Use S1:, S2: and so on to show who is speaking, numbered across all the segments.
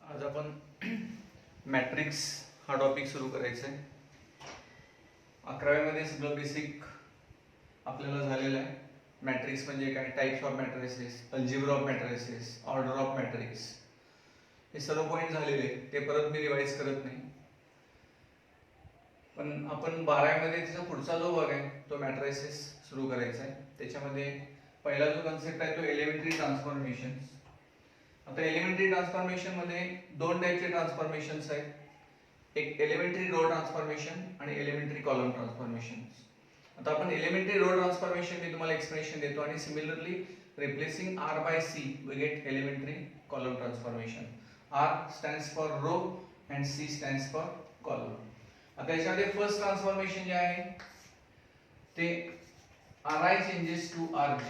S1: आज आपण मॅट्रिक्स हा टॉपिक सुरू करायचा आहे. 11वीमध्ये सगळं बेसिक आपल्याला झालेलं आहे. मॅट्रिक्स म्हणजे काय, types of matrices, algebra of matrices, order of matrix, हे सर्व पॉईंट झालेले. ते परत मी रिवाइज करत नाही. पण आपण 12वीमध्ये त्याचा पुढचा जो भाग आहे तो मॅट्रिसेस सुरू करायचा आहे. त्याच्यामध्ये पहिला जो कन्सेप्ट आहे तो एलिमेंटरी ट्रान्सफॉर्मेशन. आता एलिमेंटरी ट्रान्सफॉर्मेशन मध्ये दोन टाइपचे ट्रान्सफॉर्मेशन्स आहेत. एक एलिमेंटरी रो ट्रान्सफॉर्मेशन आणि एलिमेंटरी कॉलम ट्रान्सफॉर्मेशन. आता आपण एलिमेंटरी रो ट्रान्सफॉर्मेशन मी तुम्हाला एक्सप्लेनेशन देतो आणि similarly replacing r by c we get elementary column transformation. r stands for row and c stands for column. आता याच्यामध्ये फर्स्ट ट्रान्सफॉर्मेशन जे आहे ते ri changes to rj,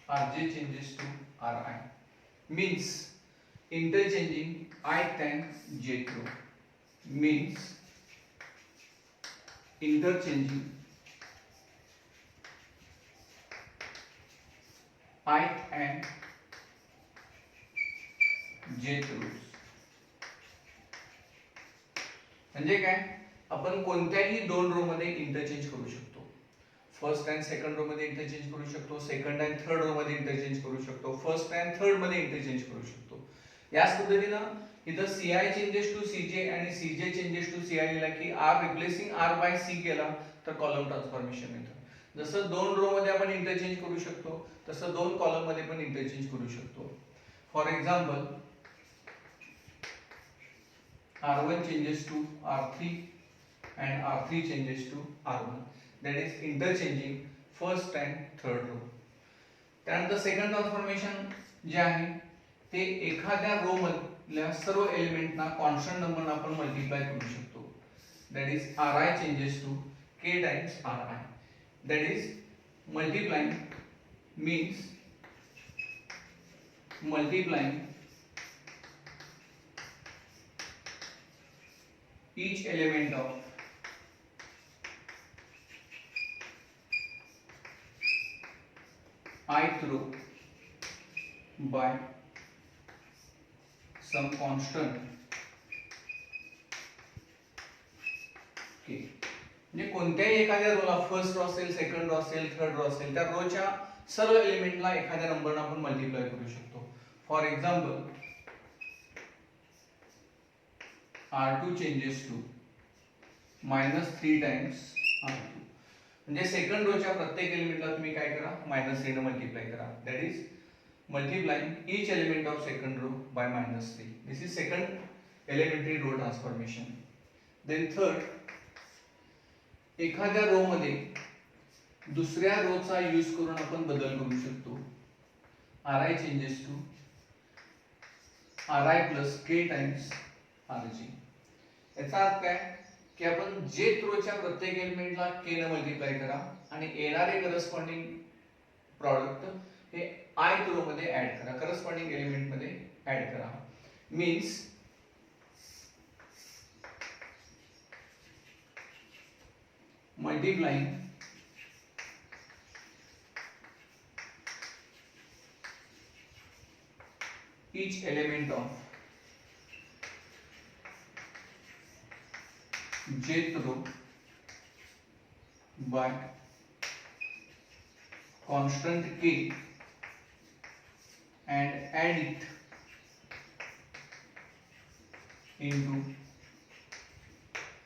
S1: rj changes to ri, means interchanging ith and jth row, means interchanging ith and jth rows. म्हणजे काय, आपण कोणत्याही दोन रो मध्ये इंटरचेंज करू शकतो. फर्स्ट अँड सेकंड रो मध्ये इंटरचेंज करू शकतो, सेकंड अँड थर्ड रो मध्ये इंटरचेंज करू शकतो, फर्स्ट अँड थर्ड मध्ये इंटरचेंज करू शकतो. याच पद्धतीनं इथं ci चेंजेस टू cj आणि cj चेंजेस टू ci लिहिला की r replacing r by c केला तर कॉलम ट्रान्सफॉर्मेशन येतं. जसं दोन रो मध्ये आपण इंटरचेंज करू शकतो तसं दोन कॉलम मध्ये पण इंटरचेंज करू शकतो. For example r1 changes to r3 and r3 changes to r1, that is interchanging first and third row. त्यानंतर सेकंड ट्रान्सफॉर्मेशन जे आहे ते एखाद्या रो मधल्या सर्व एलिमेंटना कॉन्स्टंट नंबरने आपण मल्टिप्लाय करू शकतो. that is ri changes to k times ri, that is multiplying means multiplying each element of ith row by some constant k. म्हणजे कोणत्याही एखाद्या रोला, फर्स्ट रो असेल, सेकंड रो असेल, थर्ड रो असेल, त्या रोच्या सर्व एलिमेंटला एखाद्या नंबरने आपण मल्टिप्लाय करू शकतो. For example r2 changes to -3 times r2. म्हणजे सेकंड रोच्या प्रत्येक एलिमेंटला तुम्ही काय करा, -3 ने मल्टिप्लाय करा. That is multiplying each element of second row by -3. This is second elementary row transformation. Then third, एखाद्या रो मध्ये दुसऱ्या रोचा यूज करून आपण बदल करू शकतो. ri changes to ri plus k times rj. याचा अर्थ काय की आपण jth रोच्या प्रत्येक एलिमेंटला k ने मल्टिप्लाय करा आणि येणारे करस्पॉन्डिंग प्रॉडक्ट हे ith रो मध्ये ऍड करा, करस्पॉन्डिंग एलिमेंट मध्ये ऍड करा. Means multiplying each element of jth row by constant k and add it into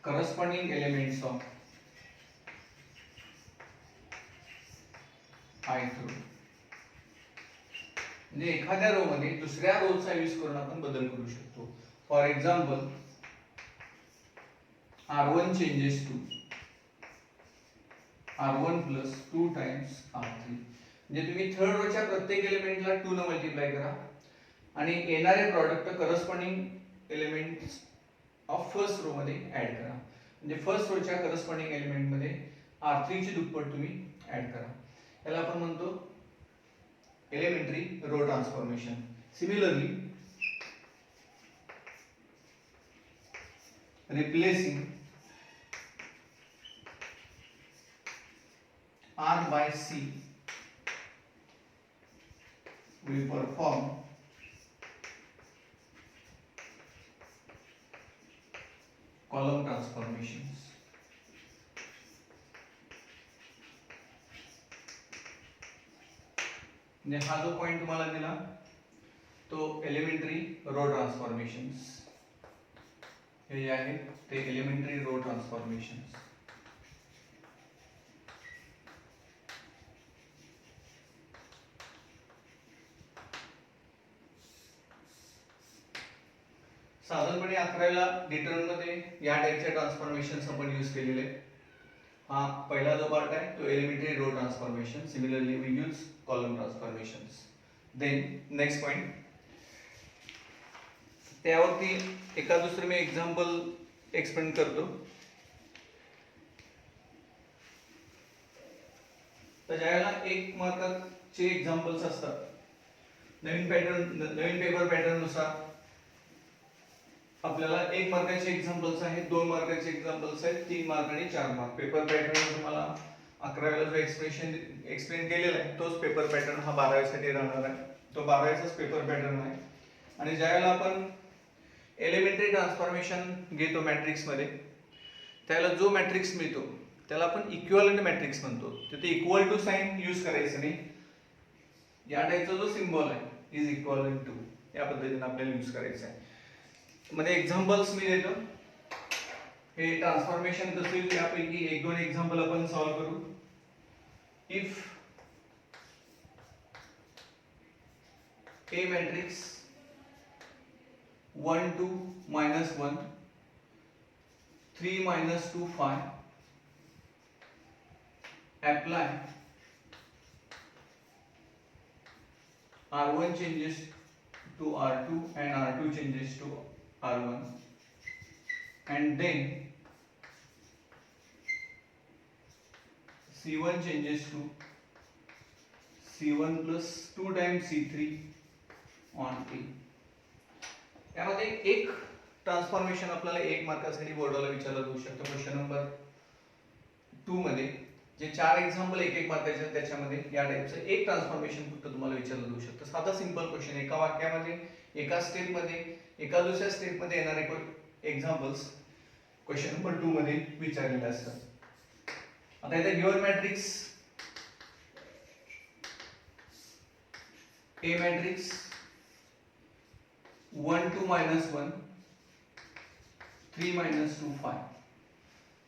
S1: corresponding elements of ith row. म्हणजे एखाद्या रो मध्ये दुसऱ्या रोचा यूज करून आपण बदल करू शकतो. For example r1 changes to r1 plus 2 times r3. म्हणजे तुम्ही थर्ड रोच्या प्रत्येक एलिमेंटला 2 ने मल्टिप्लाय करा आणि येणारे product corresponding elements of first row मध्ये ऍड करा. म्हणजे फर्स्ट रोच्या करस्पॉन्डिंग एलिमेंट मध्ये r3 ची दुप्पट तुम्ही ऍड करा. याला आपण म्हणतो elementary row transformation. Similarly replacing r by c we perform transformations. म्हणजे हा जो पॉइंट तुम्हाला दिला तो एलिमेंटरी रो ट्रान्सफॉर्मेशन्स, हे जे आहेत ते एलिमेंटरी रो ट्रान्सफॉर्मेशन्स. साधारणपणे 11वीला डिटर्मिनंट मध्ये या टाइपचे ट्रान्सफॉर्मेशन्स आपण यूज केलेले. हा पहिला जो पार्ट आहे तो elementary row transformation. Similarly we use column transformations. Then next point, त्यावरती एका दुसरं मी एक्झाम्पल एक्सप्लेन करतो. तर ज्यावेळेला 1 मार्काचे एक्झाम्पल्स असतात, नवीन पेपर पॅटर्न नुसार आपल्याला 1 मार्काचे एक्झाम्पल्स आहेत, 2 मार्काचे एक्झाम्पल्स आहेत, 3 मार्क आणि 4 मार्क. पेपर पॅटर्न तुम्हाला 11वीला जो एक्सप्लेन केलेला आहे तोच पेपर पॅटर्न हा 12वीसाठी राहणार आहे. तो 12वीचाच पेपर पॅटर्न आहे. आणि ज्यावेळेला आपण एलिमेंटरी ट्रान्सफॉर्मेशन घेतो मॅट्रिक्स मध्ये, त्याला जो मॅट्रिक्स मिळतो त्याला आपण इक्विव्हॅलेंट मॅट्रिक्स म्हणतो. तिथे इक्वल टू साइन यूज करायचं नाही. या टाइपचा जो सिम्बॉल आहे इज इक्विव्हॅलेंट टू, या पद्धतीने आपल्याला यूज करायचं आहे. मध्ये एक्झाम्पल्स मी देतो. हे ट्रान्सफॉर्मेशन कसं येईल यापैकी 1-2 एक्झाम्पल आपण सॉल्व करू. If A matrix 1 2 minus 1 3 minus 2 5, apply R1 changes to R2 and R2 changes to R1, and then C1 changes to C1 plus 2 times C3 on A. यामध्ये एक ट्रान्सफॉर्मेशन आपल्याला 1 मार्कासाठी बोर्डाला विचारलं जाऊ शकतं. क्वेश्चन नंबर 2 मध्ये जे 4 एक्झाम्पल 1-1 मार्काचे आहेत त्याच्यामध्ये या टाइपचं एक ट्रान्सफॉर्मेशन फक्त तुम्हाला विचारलं जाऊ शकतं. साधा सिंपल क्वेश्चन, एका वाक्यामध्ये एका स्टेप मध्ये एका दुसऱ्या स्टेप मध्ये येणारे एक्झाम्पल्स क्वेश्चन नंबर 2 मध्ये विचारलेले असतात. आता इथे given matrix A matrix 1 2 minus 1 3 minus 2 5.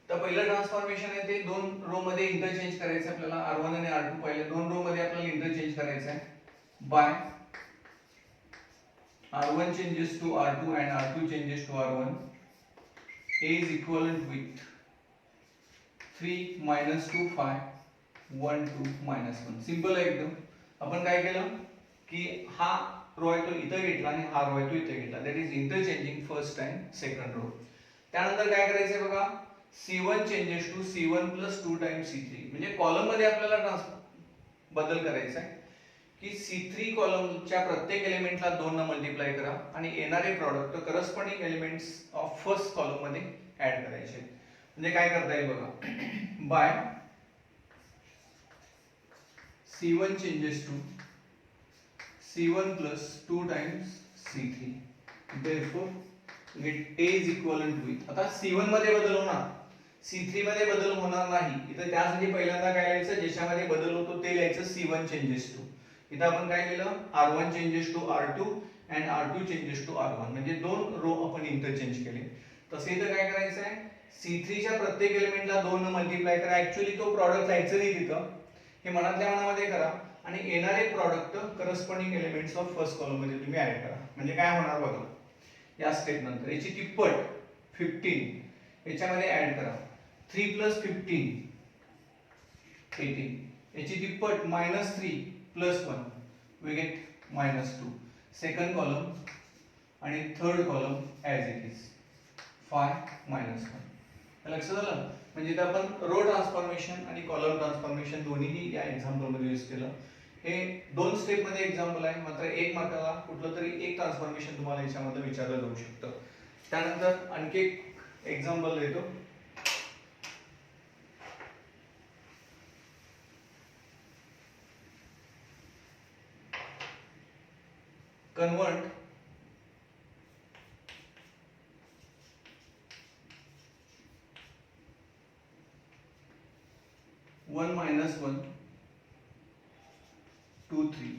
S1: तर पहिलं ट्रान्सफॉर्मेशन आहे ते 2 रो मध्ये इंटरचेंज करायचं आपल्याला. R1 आणि R2 पहिले 2 रो मध्ये आपल्याला इंटरचेंज करायचं आहे bye R1 changes to R2 and R2 changes to R1. A is equivalent with 3 minus 2 5 1 2 minus 1. Simple आहे एकदम. आपण काय केलं की हा रो आहे तो इथं घेतला आणि हा रो आहे तो इथे घेतला. That is interchanging first time second row. त्यानंतर काय करायचंय बघा, C1 changes to C1 plus 2 times C3. म्हणजे कॉलम मध्ये आपल्याला बदल करायचा आहे की C3 कॉलमच्या प्रत्येक एलिमेंटला 2 ने मल्टिप्लाय करा आणि येणारे product corresponding elements of first column मध्ये ऍड करायचे. म्हणजे काय करता येईल बघा, bye C1 changes to C1 plus 2 times C3. Therefore get A is equivalent with, आता C1 मध्ये बदल होणार, C3 मध्ये बदल होणार नाही. इथे त्यासाठी पहिल्यांदा काय लिहायचं, ज्याच्यामध्ये बदल होतो ते लिहायचं C1 changes to. इथे आपण काय लिहिलं, R1 changes to R2 and R2 changes to R1. म्हणजे 2 रो आपण इंटरचेंज केले. तसे इथे काय करायचं आहे, C3 च्या प्रत्येक एलिमेंटला 2 ने मल्टिप्लाय करा. ऍक्च्युअली तो प्रॉडक्ट लिहायचं नाही तिथं, हे मनातल्या मनामध्ये करा आणि येणारे product corresponding elements of first column मध्ये तुम्ही ऍड करा. म्हणजे काय होणार बघा, या स्टेप नंतर याची तिप्पट 15 याच्यामध्ये ऍड करा. 3 plus 15 18. याची तिप्पट -3 plus 1 we get -2. Second column आणि third column as it is 5 -1. लक्षात आलं. म्हणजे इथे आपण रो ट्रान्सफॉर्मेशन आणि कॉलम ट्रान्सफॉर्मेशन दोन्हीही या एक्झाम्पल मध्ये यूज केलं. हे 2 स्टेप मध्ये एक्झाम्पल आहे, मात्र 1 मार्काला कुठलं तरी एक ट्रान्सफॉर्मेशन तुम्हाला याच्यामध्ये विचारलं जाऊ शकतं. त्यानंतर आणखी एक एक्झाम्पल देतो. convert 1 minus 1 2 3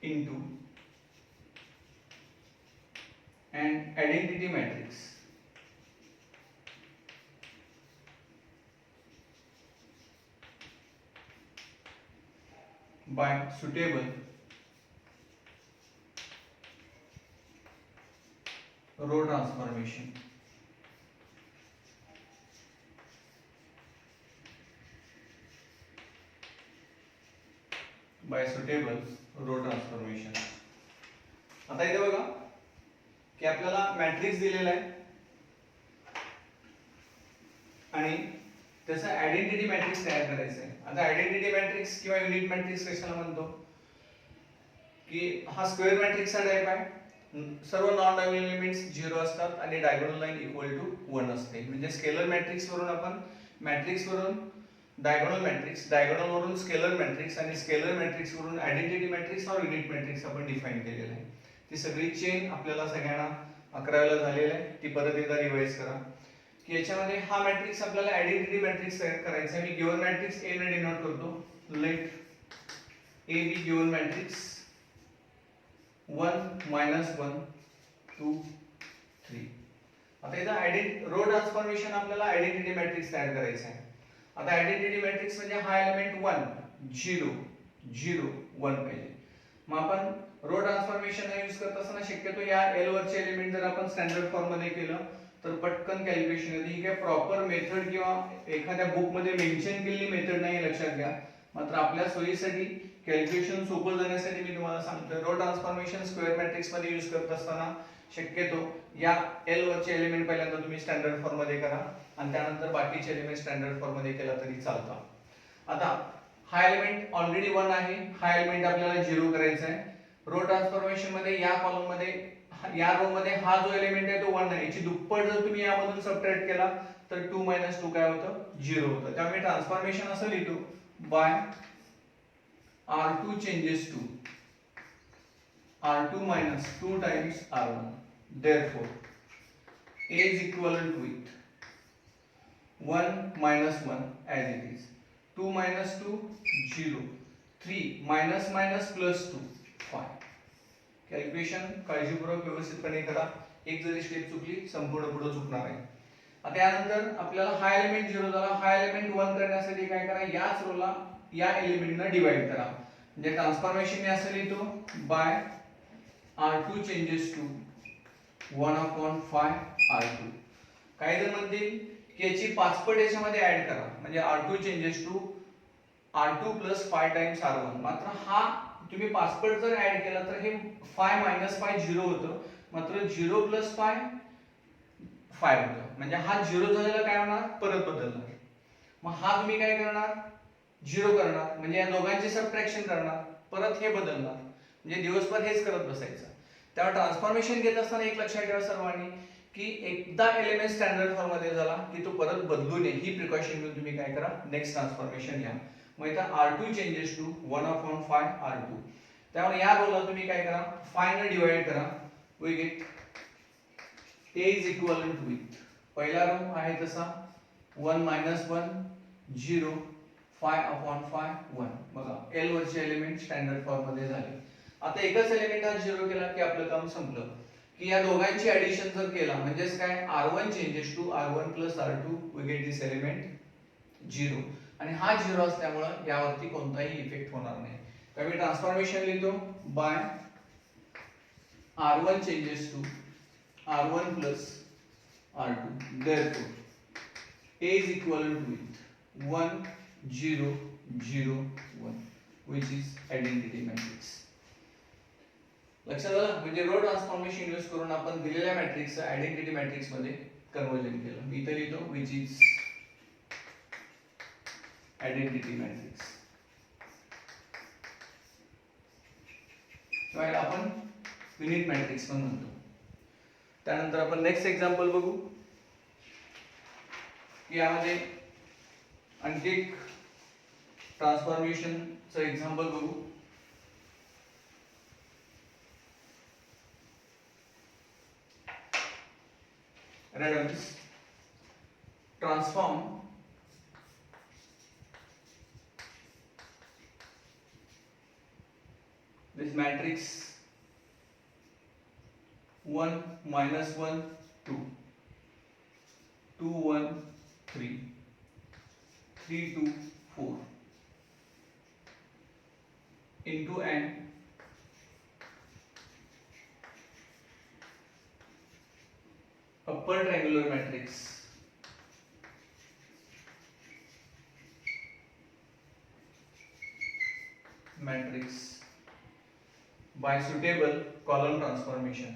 S1: into and identity matrix by suitable row transformation. By suitable row transformation. आता इथे बघा की आपल्याला मॅट्रिक्स दिलेला आहे आणि त्याचा आयडेंटिटी मॅट्रिक्स तयार करायचा आहे. आता आयडेंटिटी मॅट्रिक्स किंवा युनिट मॅट्रिक्स कशाला म्हणतो की हा स्क्वेअर मॅट्रिक्सचा टाइप आहे. सर्व नॉन डायगोनल एलिमेंट्स 0 असतात आणि डायगोनल लाईन इक्वल टू 1 असते. म्हणजे स्केलर मॅट्रिक्स वरून आपण मॅट्रिक्स वरून डायगोनल मॅट्रिक्स, डायगोनल वरून स्केलर मॅट्रिक्स आणि स्केलर मॅट्रिक्स वरून आयडेंटिटी मॅट्रिक्स और युनिट मॅट्रिक्स आपण डिफाइन केलेलं आहे. ती सगळी चेन आपल्याला सगळ्यांना 11वीला झालेली आहे. ती परत एकदा रिवाइज करा की याच्यामध्ये हा मॅट्रिक्स आपल्याला आयडेंटिटी मॅट्रिक्स तयार करायचा आहे. मी गिवन मॅट्रिक्स ए ने डिनोट करतो. Let A B given matrix 1 minus 1 2 3. आता इथं रो ट्रान्सफॉर्मेशन आपल्याला आयडेंटिटी मॅट्रिक्स तयार करायचा आहे. आता आयडेंटिटी मॅट्रिक्स म्हणजे हा एलिमेंट 1 0 0 1 पाहिजे. मग आपण रो ट्रान्सफॉर्मेशन यूज करत असताना शक्यतो या एल वरचे एलिमेंट जर आपण स्टँडर्ड फॉर्म मध्ये केलं तर पटकन कॅल्क्युलेशन येते. ही काय प्रॉपर मेथड किंवा एखाद्या बुक मध्ये मेन्शन केलेली मेथड नाही, लक्षात घ्या. मात्र आपल्या सोयीसाठी कॅल्क्युलेशन सोपं जाण्यासाठी मी तुम्हाला सांगतो रो ट्रान्सफॉर्मेशन स्क्वेअर मॅट्रिक्स मध्ये यूज करत असताना शक्यतो या एल वरचे एलिमेंट पहिल्यांदा तुम्ही स्टँडर्ड फॉर्म मध्ये करा आणि त्यानंतर बाकीचे एलिमेंट स्टँडर्ड फॉर्म मध्ये केला तरी चालतं. आता हा एलिमेंट ऑलरेडी 1 आहे, हा एलिमेंट आपल्याला 0 करायचा आहे. रो ट्रान्सफॉर्मेशन मध्ये या कॉलम मध्ये या रो मध्ये हा जो एलिमेंट आहे तो 1 आहे. याची दुप्पट जर तुम्ही यामधून सबट्रॅक्ट केला तर 2 - 2 काय होतं 0 होतं. त्यामुळे ट्रान्सफॉर्मेशन असं लिहितो bye R2 changes to R2 minus 2 times R1. Therefore, A is equivalent with 1 minus 1 as it is. 2 minus 2 0. 3 minus minus plus 2 5. Calculation काळजीपूर्वक व्यवस्थितपणे करा. एक जरी स्टेप चुकली संपूर्ण पुढे चुकणार आहे. आता यानंतर आपल्याला हा एलिमेंट 0 झाला, हा एलिमेंट 1 करण्यासाठी काय करा, याच रोला या एलिमेंटने डिवाइड करा. म्हणजे ट्रान्सफॉर्मेशन मी असं लिहितो bye R2 changes to 1/5 R2. काही जण म्हणतील की याची पाचपट याच्यामध्ये ऍड करा, म्हणजे R2 changes to R2 plus 5 times R1. मात्र हा तुम्ही पाचपट जर ऍड केला तर हे 5 - 5 0 होतं. मात्र 0 प्लस 5 5 होतं. म्हणजे हा 0 झालेला काय होणार परत बदलणार. मग हा तुम्ही काय करणार 0 करणार, म्हणजे या दोघांची सबट्रॅक्शन करणार, परत हे बदलणार. म्हणजे दिवसभर हेच करत बसायचं. त्यामुळे ट्रान्सफॉर्मेशन घेत असताना एक लक्षात ठेवा सर्वांनी की एकदा एलिमेंट स्टँडर्ड फॉर्म मध्ये झाला की तो परत बदलू नये, ही प्रिकॉशन घेऊन तुम्ही काय करा नेक्स्ट ट्रान्सफॉर्मेशन घ्या. मग इथं R2 चेंजेस टू 1/5 R2. त्यामुळे या रोला तुम्ही काय करा 5 ने डिवाइड करा. We get A is equivalent with पहिला रो आहे तसा 1 minus 1 0 5/5 1. बघा एल वरचे एलिमेंट स्टँडर्ड फॉर्म मध्ये झाले. आता एकच एलिमेंट हा 0 केला की आपलं काम संपलं. की या दोघांची ऍडिशन जर केला म्हणजेच काय R1 changes to R1 plus R2 we get this element 0. आणि हा 0 असल्यामुळे यावरती कोणताही इफेक्ट होणार नाही. तर मी ट्रान्सफॉर्मेशन लिहितो by R1 changes to R1 plus R2. Therefore, A is equivalent with 1 0 0 1, which is identity matrix. लक्षात आलं. म्हणजे रो ट्रान्सफॉर्मेशन यूज करून आपण दिलेल्या मॅट्रिक्सचं आयडेंटिटी मॅट्रिक्स मध्ये कन्वर्जन केलं. मी इथे लिहितो which is identity matrix. किंवा आपण युनिट मॅट्रिक्स पण म्हणतो. त्यानंतर आपण नेक्स्ट एक्झाम्पल बघू की यामध्ये आणखी एक ट्रान्सफॉर्मेशनचं एक्झाम्पल बघू. Radons transform is matrix 1 minus 1 2 2 1 3 3 2 4 into an upper triangular matrix by suitable column transformation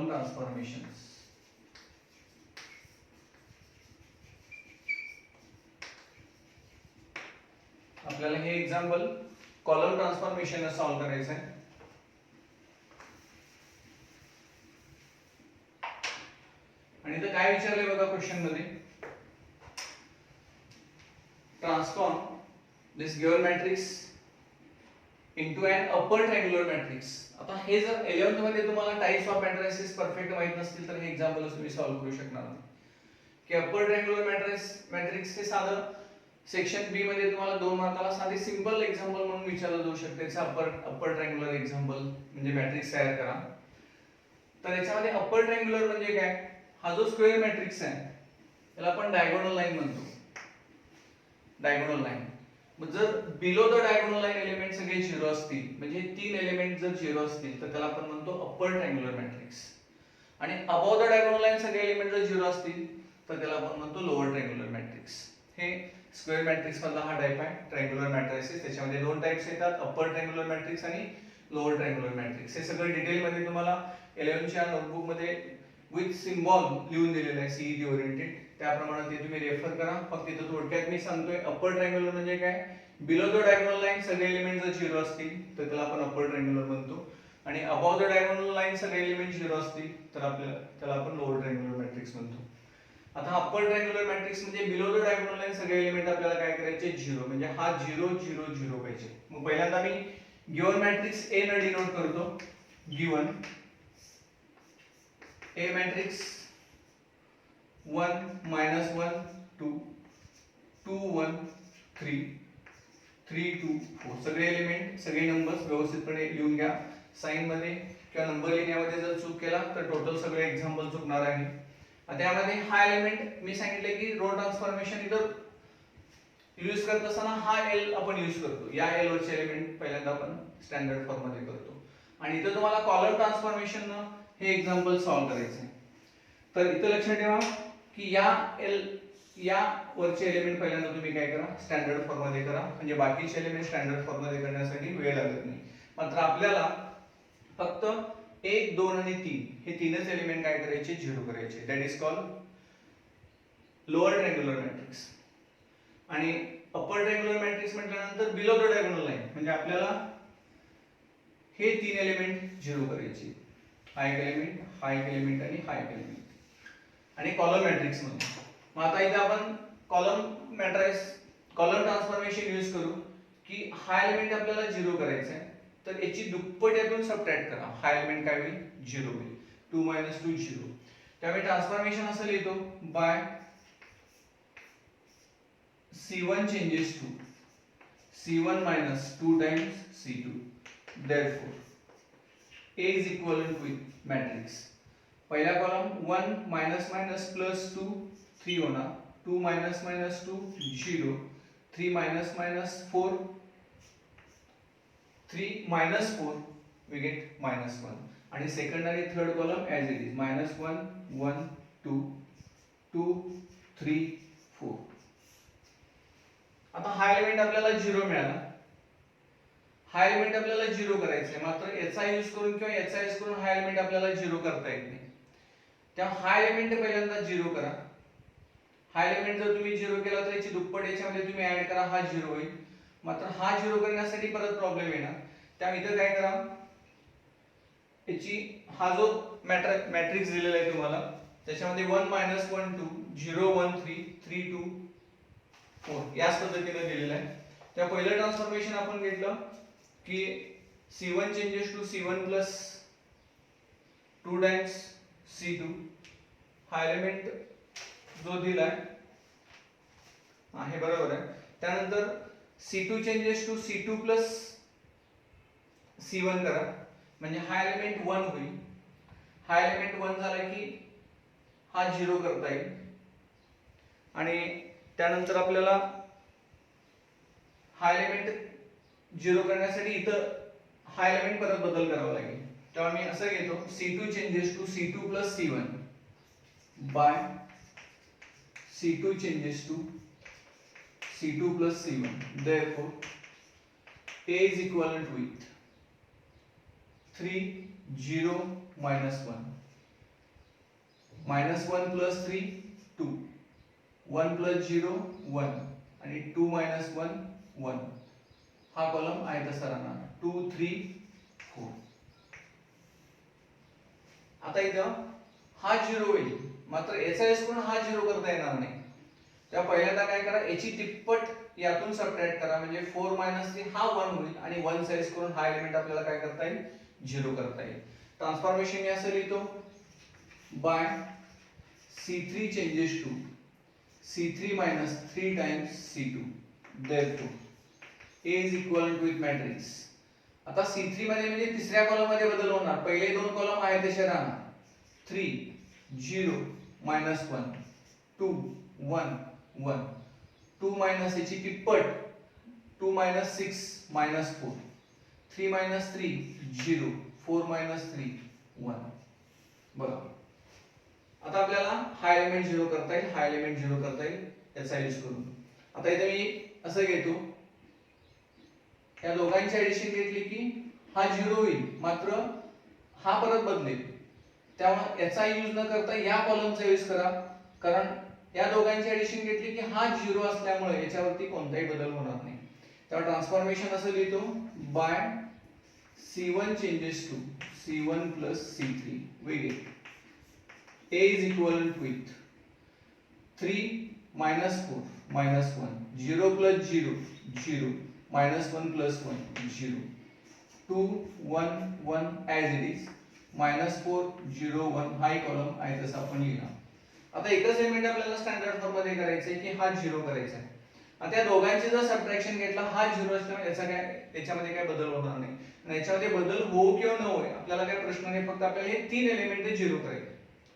S1: transformations. आपल्याला हे एक्झाम्पल कॉलम ट्रान्सफॉर्मेशन सॉल्व्ह करायचं आहे. आणि इथं काय विचारलंय बघा क्वेश्चन मध्ये, transform this given matrix into an upper triangular matrix. आता हे जर 11th मध्ये तुम्हाला टाइप्स ऑफ मॅट्रिसेस परफेक्ट माहित नसतील तर हे एक्झाम्पल तुम्ही सॉल्व्ह करू शकणार नाही. की अपर ट्रायंग्युलर मॅट्रिक्स हे साधं सेक्शन बी मध्ये तुम्हाला 2 मार्काला साधे सिंपल एक्झाम्पल म्हणून विचारलं जाऊ शकते. त्याचं अपर ट्रायंग्युलर एक्झाम्पल म्हणजे मॅट्रिक्स तयार करा. तर याच्यामध्ये अपर ट्रायंग्युलर म्हणजे काय, हा जो स्क्वेअर मॅट्रिक्स आहे त्याला आपण डायगोनल लाईन म्हणतो. डायगोनल लाईन मग जर below the diagonal line element सगळे 0 असतील म्हणजे 3 एलिमेंट जर 0 असतील तर त्याला आपण म्हणतो अपर ट्रायंग्युलर मॅट्रिक्स. आणि अबोव द डायगोनल लाईन सगळे एलिमेंट जर 0 असतील तर त्याला आपण म्हणतो लोअर ट्रायंग्युलर मॅट्रिक्स. हे स्क्वेअर मॅट्रिक्स मधला हा टाइप आहे ट्रायंग्युलर मॅट्रिसेस. त्याच्यामध्ये 2 टाइप्स येतात, अपर ट्रायंग्युलर मॅट्रिक्स आणि लोअर ट्रायंग्युलर मॅट्रिक्स. हे सगळं डिटेल मध्ये तुम्हाला 11th च्या नोटबुक मध्ये विथ सिम्बॉल लिहून दिलेलं आहे सीईटी ओरिएंटेड. त्याप्रमाणे ते तुम्ही रेफर करा. फक्त इथं थोडक्यात मी सांगतोय अपर ट्रायंग्युलर म्हणजे काय, बिलो द डायगोनल लाईन सगळे एलिमेंट जर 0 असतील तर त्याला आपण अपर ट्रायंग्युलर म्हणतो. आणि अबोव द डायगोनल लाईन सगळे एलिमेंट 0 असतील तर त्याला आपण लोअर ट्रायंग्युलर मॅट्रिक्स म्हणतो. आता अपर ट्रायंग्युलर मॅट्रिक्स म्हणजे बिलो द डायगोनल लाईन सगळे एलिमेंट आपल्याला काय करायचे 0 म्हणजे हा 0 0 0 पाहिजे. मग पहिल्यांदा मी गिवन मॅट्रिक्स ए ने डिनोट करतो. गिवन ए मॅट्रिक्स 1 minus 1 2 2 1 3 3 2 4 सगळे एलिमेंट सगळे नंबर्स व्यवस्थितपणे लिहून घ्या. साइन मध्ये किंवा नंबर लिहिण्यामध्ये जर चूक केला तर टोटल सगळे एक्झाम्पल चुकणार आहे. त्यामध्ये हा एलिमेंट मी सांगितले की रो ट्रान्सफॉर्मेशन इथं यूज करत असताना हा एल आपण यूज करतो. या एल वरचे एलिमेंट पहिल्यांदा आपण स्टँडर्ड फॉर्म मध्ये करतो. आणि इथं तुम्हाला कॉलम ट्रान्सफॉर्मेशन हे एक्झाम्पल सॉल्व्ह करायचे आहे. तर इथं लक्षात ठेवा की या वरचे एलिमेंट पहिल्यांदा तुम्ही काय करा स्टँडर्ड फॉर्म मध्ये करा म्हणजे बाकीचे एलिमेंट स्टँडर्ड फॉर्म मध्ये करण्यासाठी वेळ लागत नाही. मात्र आपल्याला फक्त 1 2 आणि 3 हे तीनच एलिमेंट काय करायचे 0 करायचे. That is called lower triangular matrix. आणि अपर ट्रायंग्युलर मॅट्रिक्स म्हटल्यानंतर बिलो द डायगोनल लाईन म्हणजे आपल्याला हे 3 एलिमेंट 0 करायचे. हा एक एलिमेंट, हा एक एलिमेंट आणि हा एक एलिमेंट. आणि कॉलम मॅट्रिक्स मध्ये मग आता इथे आपण कॉलम ट्रान्सफॉर्मेशन यूज करू की हा एलिमेंट आपल्याला 0 करायचा आहे तर याची दुप्पट यातून सबट्रॅक्ट करा. हा एलिमेंट काय होईल 0 होईल. 2 - 2 0. त्यामुळे ट्रान्सफॉर्मेशन असं लिहितो by C1 changes to C1 minus 2 times C2. Therefore, A is equivalent with matrix. पहला कॉलम 1 minus minus plus 2 3 होना. 2 minus minus 2 0. 3 minus minus 4 3 minus 4 we get minus 1. आणि सेकंड आणि third column as it is -1 1 2 2 3 4. आता हा element आपल्याला 0 मिळाला. हा element आपल्याला 0 करायचा आहे. मात्र याचा यूज करून किंवा याचा यूज करून हा एलिमेंट आपल्याला 0 करता येत नाही. तेव्हा हा एलिमेंट पहिल्यांदा 0 करा. हा एलिमेंट जर तुम्ही 0 केला तर याची दुप्पट याच्यामध्ये तुम्ही ऍड करा, हा 0 होईल. मात्र हा 0 करण्यासाठी परत प्रॉब्लेम येणार. त्यामुळे इथे काय करा, याची हा जो मॅट्रिक्स दिलेला आहे तुम्हाला त्याच्यामध्ये 1 - 1 2 0 1 3 3 2 4 याच पद्धतीने दिलेला आहे. त्या पहिलं ट्रान्सफॉर्मेशन आपण घेतलं की C1 changes to C1 plus 2 times C2. हा एलिमेंट जो दिलाय हे बरोबर आहे. त्यानंतर C2 changes to C2 plus C1 करा, म्हणजे हा एलिमेंट 1 होईल. हा एलिमेंट 1 झाला की हा 0 करता येईल. आणि त्यानंतर आपल्याला हा एलिमेंट 0 करण्यासाठी इथं हा एलिमेंट परत बदल करावा लागेल. तेव्हा मी असं घेतो C2 changes to C2 plus C1 by C2 changes to C2 plus C1. Therefore, A is equivalent with 3, 0, minus 1. Minus 1 plus 3, 2. 1 plus 0, 1. आणि 2 minus 1, 1. हा कॉलम आहे तसा राहणार. 2, 3, 4. आता इथं हा 0 होईल, मात्र याचा वेळेस पण हा 0 करता येणार नाही. तेव्हा पहिल्यांदा काय करा, याची तिप्पट यातून सबट्रॅक्ट करा, म्हणजे 4 मायनस 3 हा 1 होईल आणि 1 साइज करून हा एलिमेंट आपल्याला काय करता येईल, 0 करता येईल. ट्रान्सफॉर्मेशन मी असं लिहितो by C3 changes to C3 minus 3 times C2. Therefore, A is equivalent with matrix. आता C3 मध्ये म्हणजे तिसऱ्या कॉलम मध्ये बदल होणार. पहिले दोन कॉलम आहेत तसे राहणार. 3 0 minus 1 2 1 1. 2 minus याची तिप्पट 2 minus 6 minus 4. 3 minus 3 0. 4 minus 3 1. बघा, आता आपल्याला हा एलिमेंट 0 करता येईल, हा एलिमेंट 0 करता येईल याचा यूज करून. आता इथे मी असं घेतो, या दोघांची ऍडिशन घेतली की हा 0 होईल, मात्र हा परत बदलेल. त्यामुळे याचा यूज न करता या कॉलमचा यूज करा, कारण या दोघांची ऍडिशन घेतली की हा 0 असल्यामुळे याच्यावरती कोणताही बदल होणार नाही. तेव्हा ट्रान्सफॉर्मेशन असं लिहितो by C1 changes to C1 plus C3. we get A is equivalent with 3 minus 4 minus 1. 0 plus 0 0. Minus 1 plus 1 0. 2 1 1 as it is. Minus 4 0 1 high column आहे तसा आपण लिहिला. आता एकच एलिमेंट आपल्याला स्टँडर्ड फॉर्म मध्ये करायचं आहे की हा 0 करायचा आहे. आता या दोघांचे जर सबट्रॅक्शन घेतला, हा 0 असल्यामुळे याचा याच्यामध्ये काय बदल होणार नाही. आणि याच्यामध्ये बदल हो किंवा न होय आपल्याला काय प्रश्न नाही, फक्त आपल्याला हे तीन एलिमेंट 0 करायचे.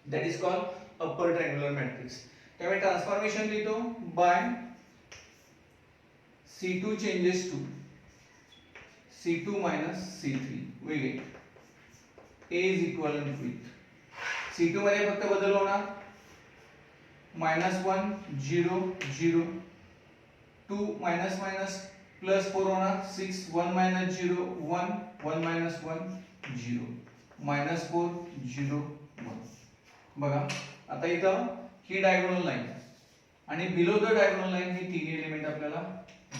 S1: That is called upper triangular matrix. त्यामुळे ट्रान्सफॉर्मेशन लिहितो bye C2 changes to C2 minus C3. we get A is equivalent with C2 मध्ये फक्त बदल होणार, -1 0 0. 2 minus minus plus 4 होणार, 6 1 minus 0 1 1 minus 1 0. -4 0 1. बघा, आता इथं ही डायगोनल लाईन आणि बिलो द डायगोनल लाईन ही तिन्ही एलिमेंट आपल्याला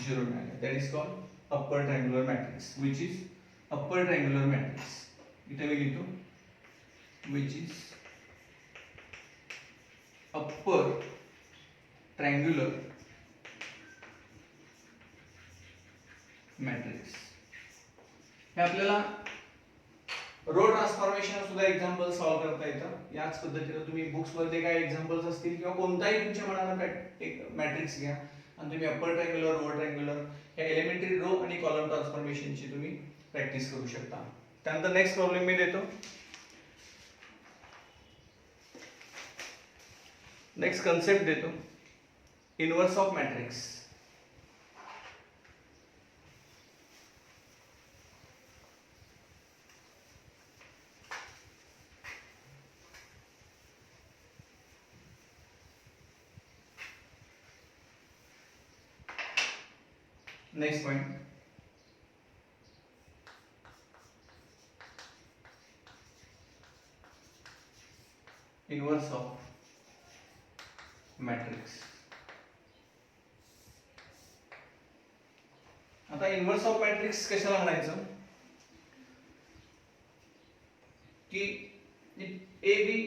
S1: 0 मिळाले. That is called upper triangular matrix, which is upper triangular matrix. इथे मी लिहितो which is upper triangular matrix. हे आपल्याला रो ट्रान्सफॉर्मेशन सुद्धा एक्झाम्पल सॉल्व करता येतं. याच पद्धतीने तुम्ही बुक्स मध्ये काय एक्झाम्पल्स असतील किंवा कोणताही तुमच्या मनाला एक मॅट्रिक्स घ्या आणि तुम्ही अप्पर ट्रायंग्युलर, रो ट्रायंग्युलर या एलिमेंटरी रो आणि कॉलम ट्रान्सफॉर्मेशनची तुम्ही प्रॅक्टिस करू शकता. त्यानंतर नेक्स्ट प्रॉब्लेम मी देतो. नेक्स्ट कन्सेप्ट देतो, inverse of matrix. Next point, inverse of matrix. आता इनवर्स ऑफ मॅट्रिक्स कशाला म्हणायचं की A be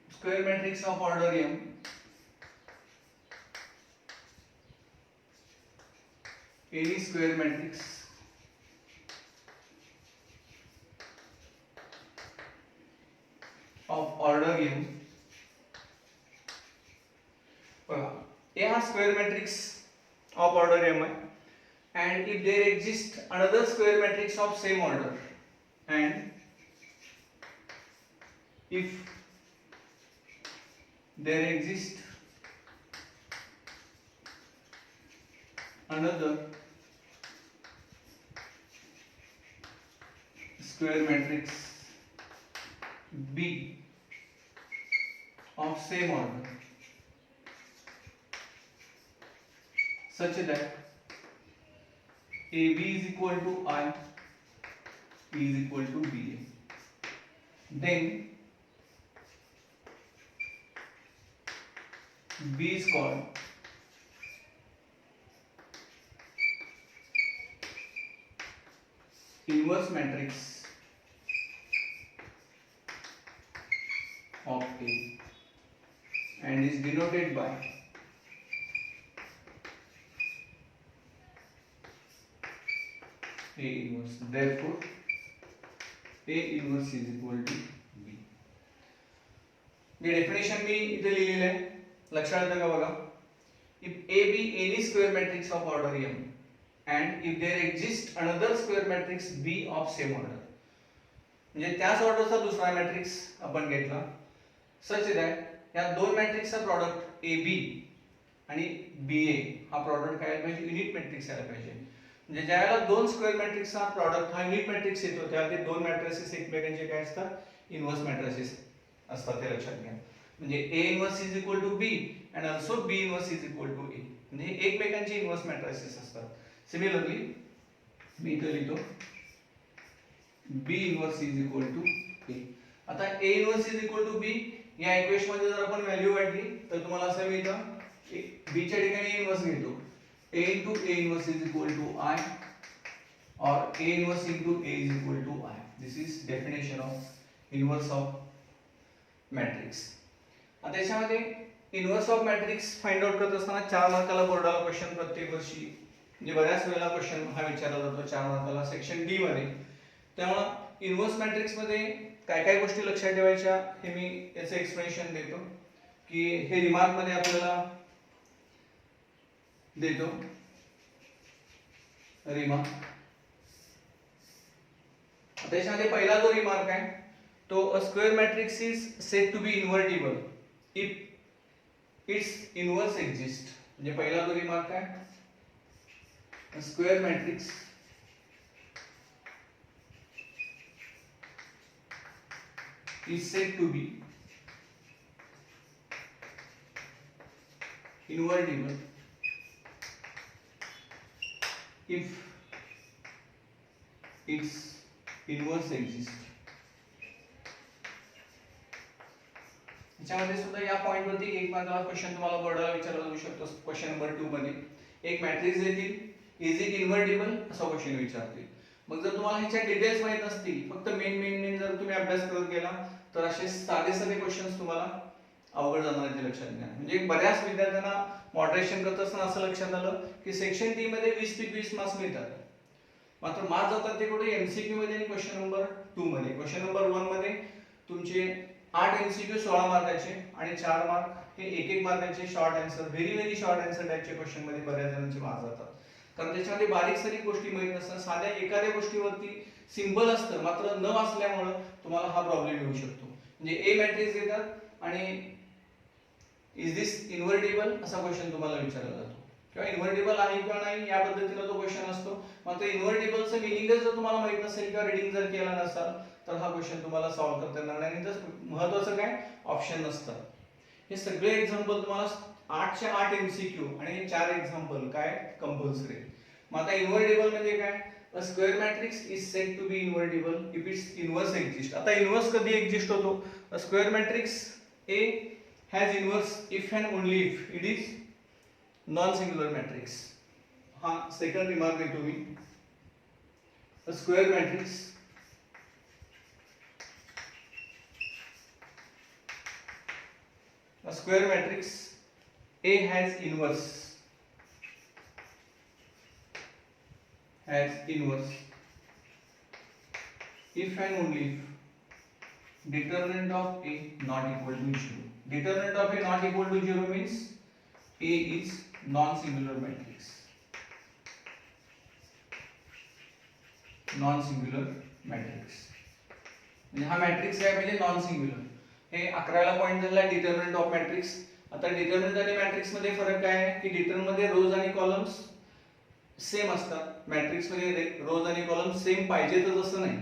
S1: square matrix of order m any square matrix of order m. बघा, ए हा square square matrix of order m, and if there exists another square matrix of same order, and if there exists another square matrix B of same order such that AB is equal to I, P is equal to BA, then B is called inverse matrix of A and is denoted by A inverse. Therefore, A inverse is equal to B. The definition मी इथे लिहिलेले आहे, लक्षात येतं का बघा. If A be any square matrix of order m and if there exists another square matrix B of same order, म्हणजे त्याच ऑर्डरचा दुसरा मॅट्रिक्स आपण घेतला such that या दोन मॅट्रिक्सचा प्रॉडक्ट AB आणि BA हा प्रॉडक्ट काय पाहिजे, युनिट मॅट्रिक्स यायला पाहिजे. म्हणजे ज्यावेळेला दोन स्क्वेअर मॅट्रिक्सचा प्रॉडक्ट हा युनिट मॅट्रिक्स येतो त्याला ते दोन मॅट्रिसेस एकमेकांचे काय असतात, इन्व्हर्स मॅट्रिसेस असतात, ते लक्षात घ्या. म्हणजे A inverse is equal to B and also B inverse is equal to A, म्हणजे एकमेकांचे इन्व्हर्स मॅट्रिसेस असतात. सिमिलरली मी इथे लिहितो B inverse is equal to A. आता A inverse is equal to B या इक्वेशन मध्ये जर आपण व्हॅल्यू वाढली तर तुम्हाला असं मिळतं, B च्या ठिकाणी A इन्व्हर्स घेतो, A into A inverse is equal to I, or A inverse into A is equal to I. This is definition of inverse of matrix. आता याच्यामध्ये inverse of matrix find out करत असताना 4 मार्काला बोर्डाला question प्रत्येक वर्षी म्हणजे बऱ्याच वेळेला क्वेश्चन हा विचारला जातो 4 मार्काला सेक्शन डी मध्ये. त्यामुळे इन्व्हर्स मॅट्रिक्स मध्ये काय काय गोष्टी लक्षात ठेवायच्या हे मी याचं एक्सप्लेनेशन देतो, की हे रिमार्क मध्ये आपल्याला देतो. रिमार्क आता याच्यामध्ये पहिला जो रिमार्क आहे तो a square matrix is said to be invertible if its inverse exist. म्हणजे पहिला जो रिमार्क आहे, a square matrix is said to be invertible if its inverse exists. याच्यामध्ये सुद्धा या पॉइंट वरती एक मार्काला क्वेश्चन तुम्हाला बोर्डाला विचारला जाऊ शकतो. क्वेश्चन नंबर 2 मध्ये एक मॅट्रिक्स देतील, इज इट इन्व्हर्टिबल असा क्वेश्चन विचारतील. मग जर तुम्हाला ह्याच्या डिटेल्स माहित नसतील, फक्त मेन जर तुम्ही अभ्यास करत गेला तर असे साधे क्वेश्चन्स तुम्हाला अवघड जाणार आहे, ते लक्षात घ्या. म्हणजे बऱ्याच विद्यार्थ्यांना मॉडरेशन करत असताना असं लक्षात आलं की सेक्शन डी मध्ये 20 ते 20 मार्क्स मिळतात, मात्र मार्क्स जातात ते कुठे, एमसीक्यू मध्ये आणि क्वेश्चन नंबर 2 मध्ये. क्वेश्चन नंबर 1 मध्ये तुमचे 8 एमसीक्यू 16 मार्काचे आणि 4 मार्क हे 1 मार्काचे short answer, very short answer टाइपचे क्वेश्चन मध्ये बऱ्याच जणांचे मार्क्स जातात. कारण त्याच्यामध्ये बारीक सारीक गोष्टी माहित नसतात, साध्या एखाद्या गोष्टीवरती सिंबल असतं मात्र न वाचल्यामुळे तुम्हाला हा प्रॉब्लेम येऊ शकतो. म्हणजे ए मॅट्रिक्स देतात आणि इज दिस इन्व्हर्टिबल असा क्वेश्चन तुम्हाला विचारला जातो, किंवा इन्व्हर्टिबल आहे किंवा नाही या पद्धतीने तो क्वेश्चन असतो. मात्र इन्व्हर्टिबलचं मिनिंगच जर तुम्हाला माहित नसेल किंवा रीडिंग जर केला नसाल तर हा क्वेश्चन तुम्हाला सॉल्व्ह करता येणार नाही. आणि महत्त्वाचं काय, ऑप्शन नसतात. हे सगळे एक्झाम्पल तुम्हाला 8 च्या 8 एमसीक्यू आणि 4 एक्झाम्पल काय कंपल्सरी. मग आता इन्व्हर्टिबल म्हणजे काय, a square matrix is said to be invertible if its inverse exist. आता इन्व्हर्स कधी एक्झिस्ट होतो, a square matrix A has inverse if and only if it is non singular matrix. हा second remark देतो मी. a square matrix A has inverse if and only if determinant of A not equal to 0. Determinant of A not equal to 0 means A is non singular matrix, non singular matrix म्हणजे हा matrix काय म्हणजे non singular. हे 11ला point झाला determinant of matrix. आता determinant आणि matrix मध्ये फरक काय आहे की डिटर्मिनंट मध्ये रोज आणि कॉलम्स सेम असतात, मॅट्रिक्स मध्ये रोज आणि कॉलम्स सेम पाहिजेतच असं नाही,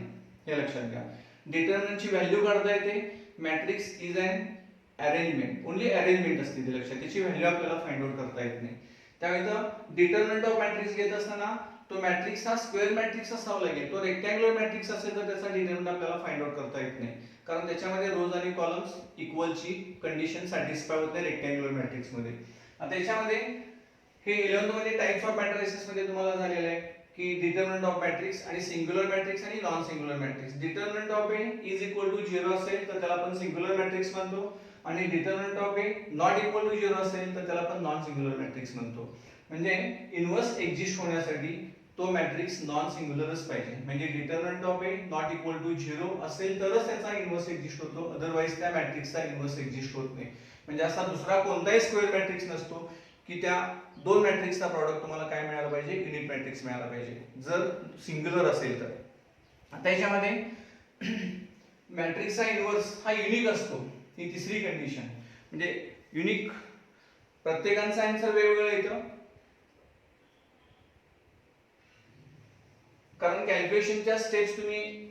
S1: हे लक्षात घ्या. डिटर्मिनंटची व्हॅल्यू काढता येते, matrix is an arrangement, only arrangement असते ती लक्षात, त्याची व्हॅल्यू आपल्याला फाइंड आउट करता येत नाही. त्यावेळी डिटर्मिनंट ऑफ मॅट्रिक्स घेत असताना तो मॅट्रिक्स हा स्क्वेअर मॅट्रिक्स असावा लागेल. तो रेक्टँग्युलर मॅट्रिक्स असेल तर त्याचा डिटर्मिनंट आपल्याला फाइंड आउट करता येत नाही, कारण त्याच्यामध्ये रोज आणि कॉलम्स इक्वलची कंडिशन सॅटिस्फाय होत नाही रेक्टँग्युलर मॅट्रिक्स मध्ये. आता याच्यामध्ये हे 11th मध्ये टाइप्स ऑफ मॅट्रिसेस मध्ये तुम्हाला झालेलं आहे की डिटर्मिनंट ऑफ मॅट्रिक्स आणि सिंग्युलर मॅट्रिक्स आणि non singular matrix. Determinant of A is equal to 0 असेल तर त्याला आपण सिंग्युलर मॅट्रिक्स म्हणतो, आणि determinant of A not equal to 0 असेल तर त्याला आपण नॉन सिंग्युलर मॅट्रिक्स म्हणतो. म्हणजे इन्व्हर्स एक्झिस्ट होण्यासाठी तो मॅट्रिक्स नॉन सिंग्युलरच पाहिजे, म्हणजे determinant of A not equal to 0 असेल तरच त्याचा इन्व्हर्स एक्झिस्ट होतो, अदरवाइज त्या मॅट्रिक्सचा इन्व्हर्स एक्झिस्ट होत नाही. म्हणजे असा दुसरा कोणताही स्क्वेअर मॅट्रिक्स नसतो की त्या दोन मॅट्रिक्सचा प्रॉडक्ट तुम्हाला काय मिळाला पाहिजे, युनिट मॅट्रिक्स मिळाला पाहिजे जर सिंग्युलर असेल तर. आता याच्यामध्ये मॅट्रिक्सचा इन्व्हर्स हा युनिक असतो, ही तिसरी कंडिशन. म्हणजे युनिक, प्रत्येकाचा आन्सर वेगवेगळा येतो कारण कॅल्क्युलेशनच्या स्टेप्स तुम्ही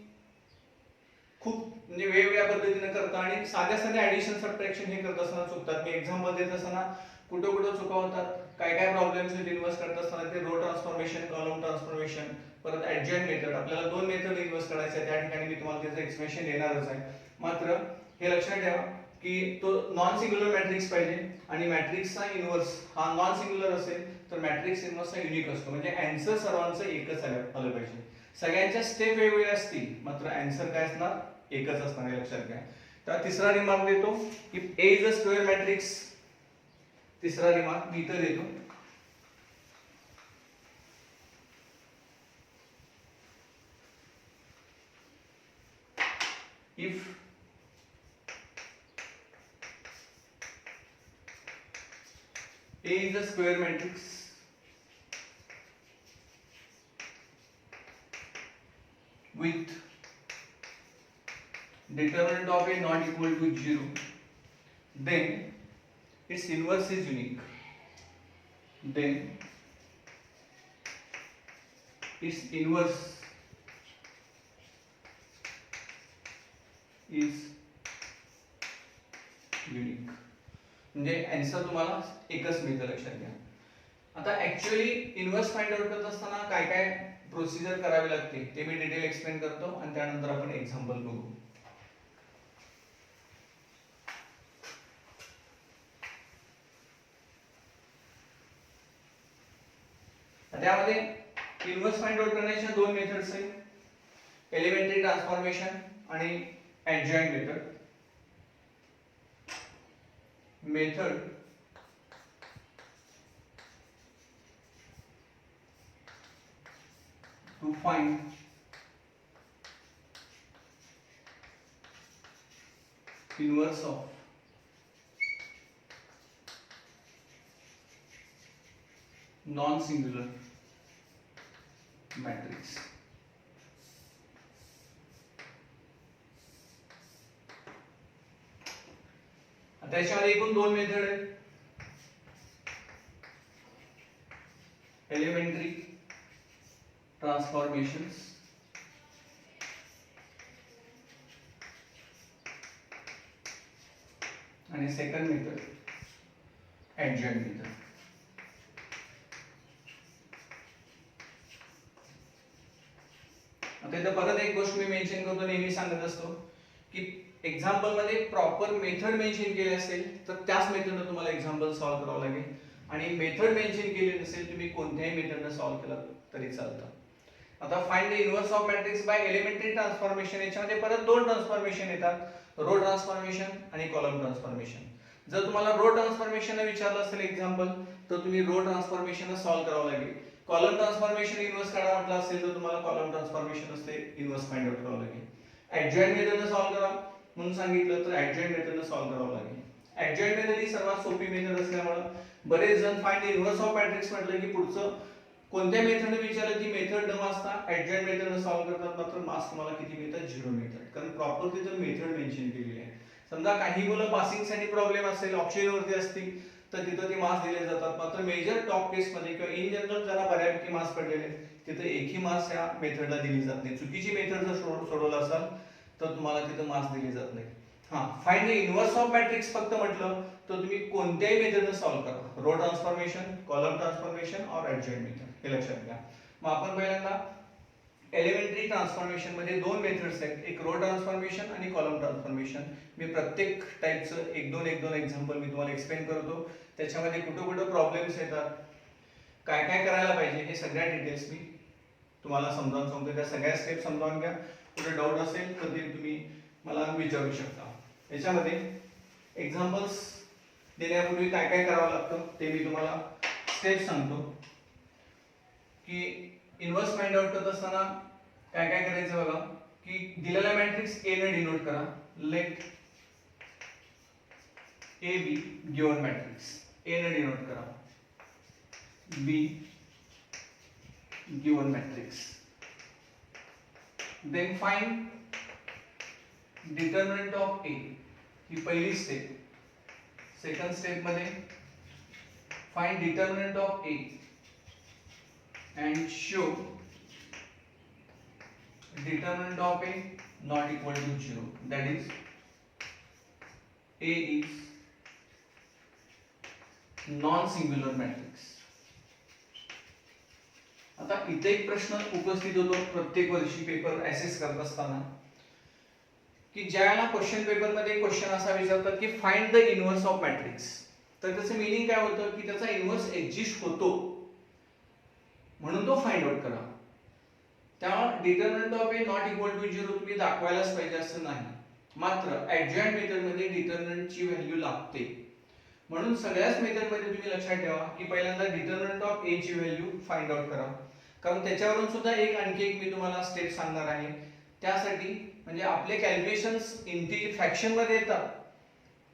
S1: खूप म्हणजे वेगवेगळ्या पद्धतीने करता आणि साध्या साध्या ऍडिशन सबट्रॅक्शन हे करत असताना चुकतात. मी एक्झाम्पल देत असताना कुठं कुठं चुका होतात, काय काय प्रॉब्लेम्स आहेत इन्व्हर्स करत असताना, ते रो ट्रान्सफॉर्मेशन, कॉलम ट्रान्सफॉर्मेशन, परत ऍडजॉइंट मेथड. आपल्याला दोन मेथड इन्व्हर्स करायचे आहे, त्या ठिकाणी मी तुम्हाला त्याचं एक्सप्लेनेशन देणारच आहे. मात्र हे लक्षात ठेवा की तो नॉन सिंग्युलर मॅट्रिक्स पाहिजे आणि मॅट्रिक्सचा इन्व्हर्स हा नॉन सिंग्युलर असेल तर मॅट्रिक्स इन्व्हर्स हा युनिक असतो, म्हणजे आन्सर सर्वांचं एकच आलं पाहिजे. सगळ्यांच्या स्टेप वेगवेगळ्या असतील मात्र आन्सर काय असणार, एकच असणार, हे लक्षात घ्या. तर तिसरा रिमार्क देतो की ए इज अ स्क्वेअर मॅट्रिक्स. तिसरा रिमार्क मी इथं देतो, if A is a square matrix with determinant of A not equal to 0, then its inverse is unique. Then its inverse is unique. म्हणजे आन्सर तुम्हाला एकच मिळतं, लक्षात घ्या. आता ऍक्च्युअली इन्व्हर्स फाइंड आउट करत असताना काय काय प्रोसिजर करावी लागते ते मी डिटेल एक्सप्लेन करतो आणि त्यानंतर आपण एक्झाम्पल बघू. त्यामध्ये इन्व्हर्स फाइंड आउट करण्याच्या दोन मेथड्स आहेत, एलिमेंटरी ट्रान्सफॉर्मेशन आणि adjoint method. Method to find inverse of non-singular matrix. त्याच्यामध्ये एकूण दोन मेथड आहेत, एलिमेंटरी ट्रान्सफॉर्मेशन्स आणि सेकंड मेथड ऍडजॉइंट मेथड. आता इथं परत एक गोष्ट मी मेन्शन करतो, नेहमी सांगत असतो की एक्झाम्पल मध्ये प्रॉपर मेथड मेन्शन केली असेल तर त्याच मेथडने तुम्हाला एक्झाम्पल सॉल्व्ह करावं लागेल, आणि मेथड मेन्शन केली नसेल तुम्ही कोणत्याही मेथडने सॉल्व्ह केलं तरी चालतं. आता find the inverse of matrix by elementary transformation. याच्यामध्ये परत दोन ट्रान्सफॉर्मेशन येतात, रो ट्रान्सफॉर्मेशन आणि कॉलम ट्रान्सफॉर्मेशन. जर तुम्हाला रो ट्रान्सफॉर्मेशन विचारलं असेल एक्झाम्पल तर तुम्ही रो ट्रान्सफॉर्मेशन सॉल्व्ह करावं लागेल. कॉलम ट्रान्सफॉर्मेशन इन्व्हर्स काढा म्हटलं असेल तर तुम्हाला कॉलम ट्रान्सफॉर्मेशन असते इन्व्हर्स फाइंड आउट करावं लागेल. ऍडजॉइंट मेथडने सॉल्व्ह करा म्हणून सांगितलं तर ऍडजॉइंट मेथडने सॉल्व्ह करावं लागेल. ऍडजॉइंट मेथड ही सर्वात सोपी मेथड असल्यामुळे बरेच जण find the inverse of matrix म्हटलं की पुढचं कोणत्या मेथडने विचारलं की मेथड न वाचता ऍडजॉइंट मेथडने सॉल्व्ह करतात, मात्र मार्क्स तुम्हाला किती मिळतात? 0 मिळतात, कारण प्रॉपर तिथं मेथड मेन्शन केलेली आहे. समजा काही मुलं पासिंगसाठी प्रॉब्लेम असेल, ऑप्शन वरती असतील, तर तिथं ते मार्क्स दिले जातात. मात्र मेजर टॉप केस मध्ये किंवा इन जनरल ज्यांना बऱ्यापैकी मार्क्स पडलेले तिथे एकही मार्क्स या मेथडला दिली जात नाही. चुकीची मेथड जर सोडवलं असाल तर तुम्हाला तिथं मार्क्स दिले जात नाही. हा, find the inverse of matrix फक्त म्हटलं तर तुम्ही कोणत्याही मेथडने सॉल्व्ह करा, रो ट्रान्सफॉर्मेशन, कॉलम ट्रान्सफॉर्मेशन और ऍडजॉइंट मेथड, हे लक्षात घ्या. मग आपण पहिल्यांदा एलिमेंटरी ट्रान्सफॉर्मेशन मध्ये दोन मेथड्स आहेत, एक रो ट्रान्सफॉर्मेशन आणि कॉलम ट्रान्सफॉर्मेशन. मी प्रत्येक टाइपचं एक दोन एक्झाम्पल मी तुम्हाला एक्सप्लेन करतो. त्याच्यामध्ये कुठं कुठं प्रॉब्लेम्स येतात, काय काय करायला पाहिजे, हे सगळ्या डिटेल्स मी तुम्हाला समजावून सांगतो. त्या सगळ्या स्टेप समजावून घ्या. कुठे डाऊट असेल तर ते तुम्ही मला विचारू शकता. याच्यामध्ये एक्झाम्पल्स देण्यापूर्वी काय काय करावं लागतं ते मी तुम्हाला स्टेप सांगतो. की इन्व्हर्स फाइंड आउट करत असताना काय काय करायचं बघा. की दिलेला मॅट्रिक्स ए ने डिनोट करा. Let A B given matrix, A ने डिनोट करा, B given matrix. Then find determinant of A, ही पहिली स्टेप. सेकंड स्टेप मध्ये find determinant of A and show determinant of a not equal to 0, that is A is non-singular matrix. आता इथे एक प्रश्न उपस्थित होतो प्रत्येक वर्षी पेपर असेस करत असताना, की ज्याला क्वेश्चन पेपर मध्ये क्वेश्चन असा विचारतात की find the inverse of matrix, तर त्याचं मीनिंग काय होतं की त्याचा इन्व्हर्स एक्झिस्ट होतो म्हणून तो फाइंड आउट करा. त्या determinant of A not equal to 0 तुम्ही दाखवायलाच पाहिजे असं नाही, मात्र ऍडजॉइंट मेथड मध्ये डिटर्मिनंटची व्हॅल्यू लागते. म्हणून सगळ्याच मेथड मध्ये तुम्ही लक्षात ठेवा की पहिल्यांदा डिटर्मिनंट ऑफ ए ची व्हॅल्यू फाइंड आउट करा, कारण त्याच्यावरून सुद्धा आणखी एक मी तुम्हाला स्टेप सांगणार आहे. त्यासाठी म्हणजे आपले कॅल्क्युलेशन्स इंटिजर फ्रॅक्शन मध्ये येतात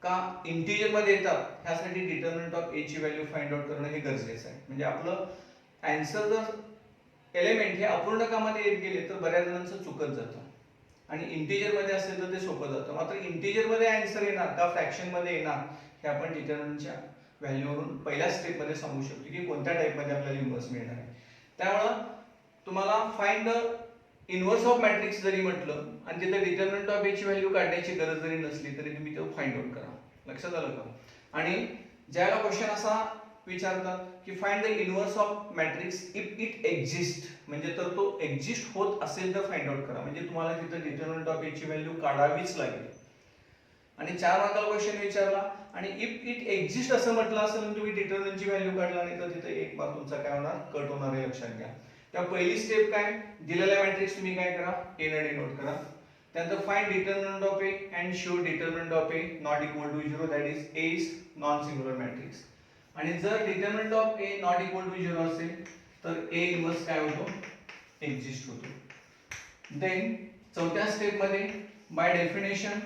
S1: का इंटिजर मध्ये येतात, ह्यासाठी डिटर्मिनंट ऑफ ए ची व्हॅल्यू फाइंड आउट करणं हे गरजेचं आहे. म्हणजे आपलं आन्सर जर एलिमेंट हे अपूर्णांकामध्ये येत गेले तर बऱ्याच जणांचं चुकत जातं, आणि इंटिजर मध्ये असेल तर ते सोपं जातं. मात्र इंटिजर मध्ये आन्सर येणार का फ्रॅक्शन मध्ये येणार हे आपण डिटर्मिनंटच्या व्हॅल्यूवरून पहिल्या स्टेप मध्ये सांगू शकतो की कोणत्या टाइप मध्ये आपल्याला इन्व्हर्स मिळणार आहे. त्यामुळे तुम्हाला find the inverse of matrix जरी म्हटलं आणि तिथे डिटर्मिनंट ऑफ ए ची व्हॅल्यू काढण्याची गरज जरी नसली तरी तुम्ही ते फाइंड आउट करा. लक्षात आलं का? आणि ज्याला क्वेश्चन असा विचारतात की find the inverse of matrix if it exist, म्हणजे तर तो एक्झिस्ट होत असेल तर फाइंड आउट करा. म्हणजे तुम्हाला तिथे डिटर्मिनंट ऑफ ए ची व्हॅल्यू काढावीच लागेल. आणि 4 मार्काला क्वेश्चन विचारला आणि इफ इट एक्झिस्ट असं म्हटलं असेल आणि तुम्ही डिटर्मिनंटची व्हॅल्यू काढला नाही तर तिथे एक मार्क तुमचा काय होणार? कट होणार हे लक्षात घ्या. त्या पहिली स्टेप काय, दिलेला मॅट्रिक्स तुम्ही काय करा, ए ने डिनोट करा. त्यानंतर find determinant of A and show determinant of A not equal to 0, that is A is non singular matrix. आणि जर determinant of A not equal to 0 असेल तर ए इन्व्हर्स काय होतो? एक्झिस्ट होतो. देन चौथ्या स्टेप मध्ये by definition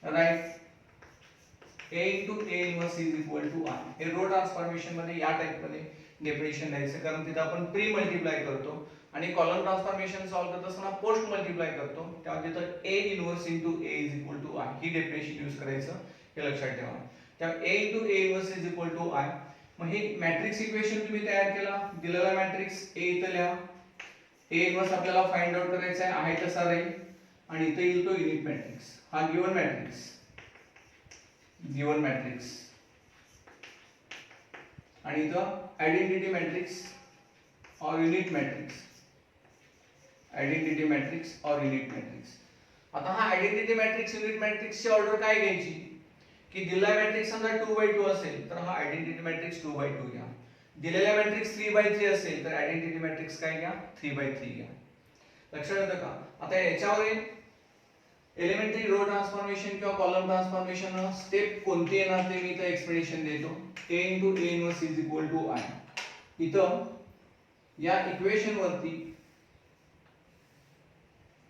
S1: write A into A inverse is equal to I. हे रो ट्रान्सफॉर्मेशन मध्ये या टाइप मध्ये डेफिनेशन द्यायचं, कारण तिथे आपण प्री मल्टिप्लाय करतो आणि कॉलम ट्रान्सफॉर्मेशन सॉल्व्ह करत असताना पोस्ट मल्टिप्लाय करतो, तेव्हा तिथं A inverse into A is equal to I ही डेफिनेशन यूज करायचं, हे लक्षात ठेवा. त्या a into a inverse is equal to I. मग हे मॅट्रिक्स इक्वेशन तुम्ही तयार केला, दिलेला मॅट्रिक्स a इथं लिहा. a इन्व्हर्स आपल्याला फाइंड आउट करायचा आहे तसा राहील, आणि इथे येईल तो युनिट मॅट्रिक्स, हा गिवन मॅट्रिक्स, आणि इथं आयडेंटिटी मॅट्रिक्स और युनिट मॅट्रिक्स, आता हा आयडेंटिटी मॅट्रिक्स युनिट मॅट्रिक्सची ऑर्डर काय घ्यायची की दिलेला मॅट्रिक्स समजा 2/2 असेल तर हा आयडेंटिटी मॅट्रिक्स 2/2 घ्या. दिलेला मॅट्रिक्स 3/3 असेल तर आयडेंटिटी मॅट्रिक्स काय घ्या? 3/3 घ्या. लक्षात येतं का? आता याच्यावर एलिमेंटरी रो ट्रान्सफॉर्मेशन किंवा कॉलम ट्रान्सफॉर्मेशन स्टेप कोणती येणार ते मी इथं एक्सप्लेनेशन देतो. a into a inverse is equal to I. इथं या इक्वेशन वरती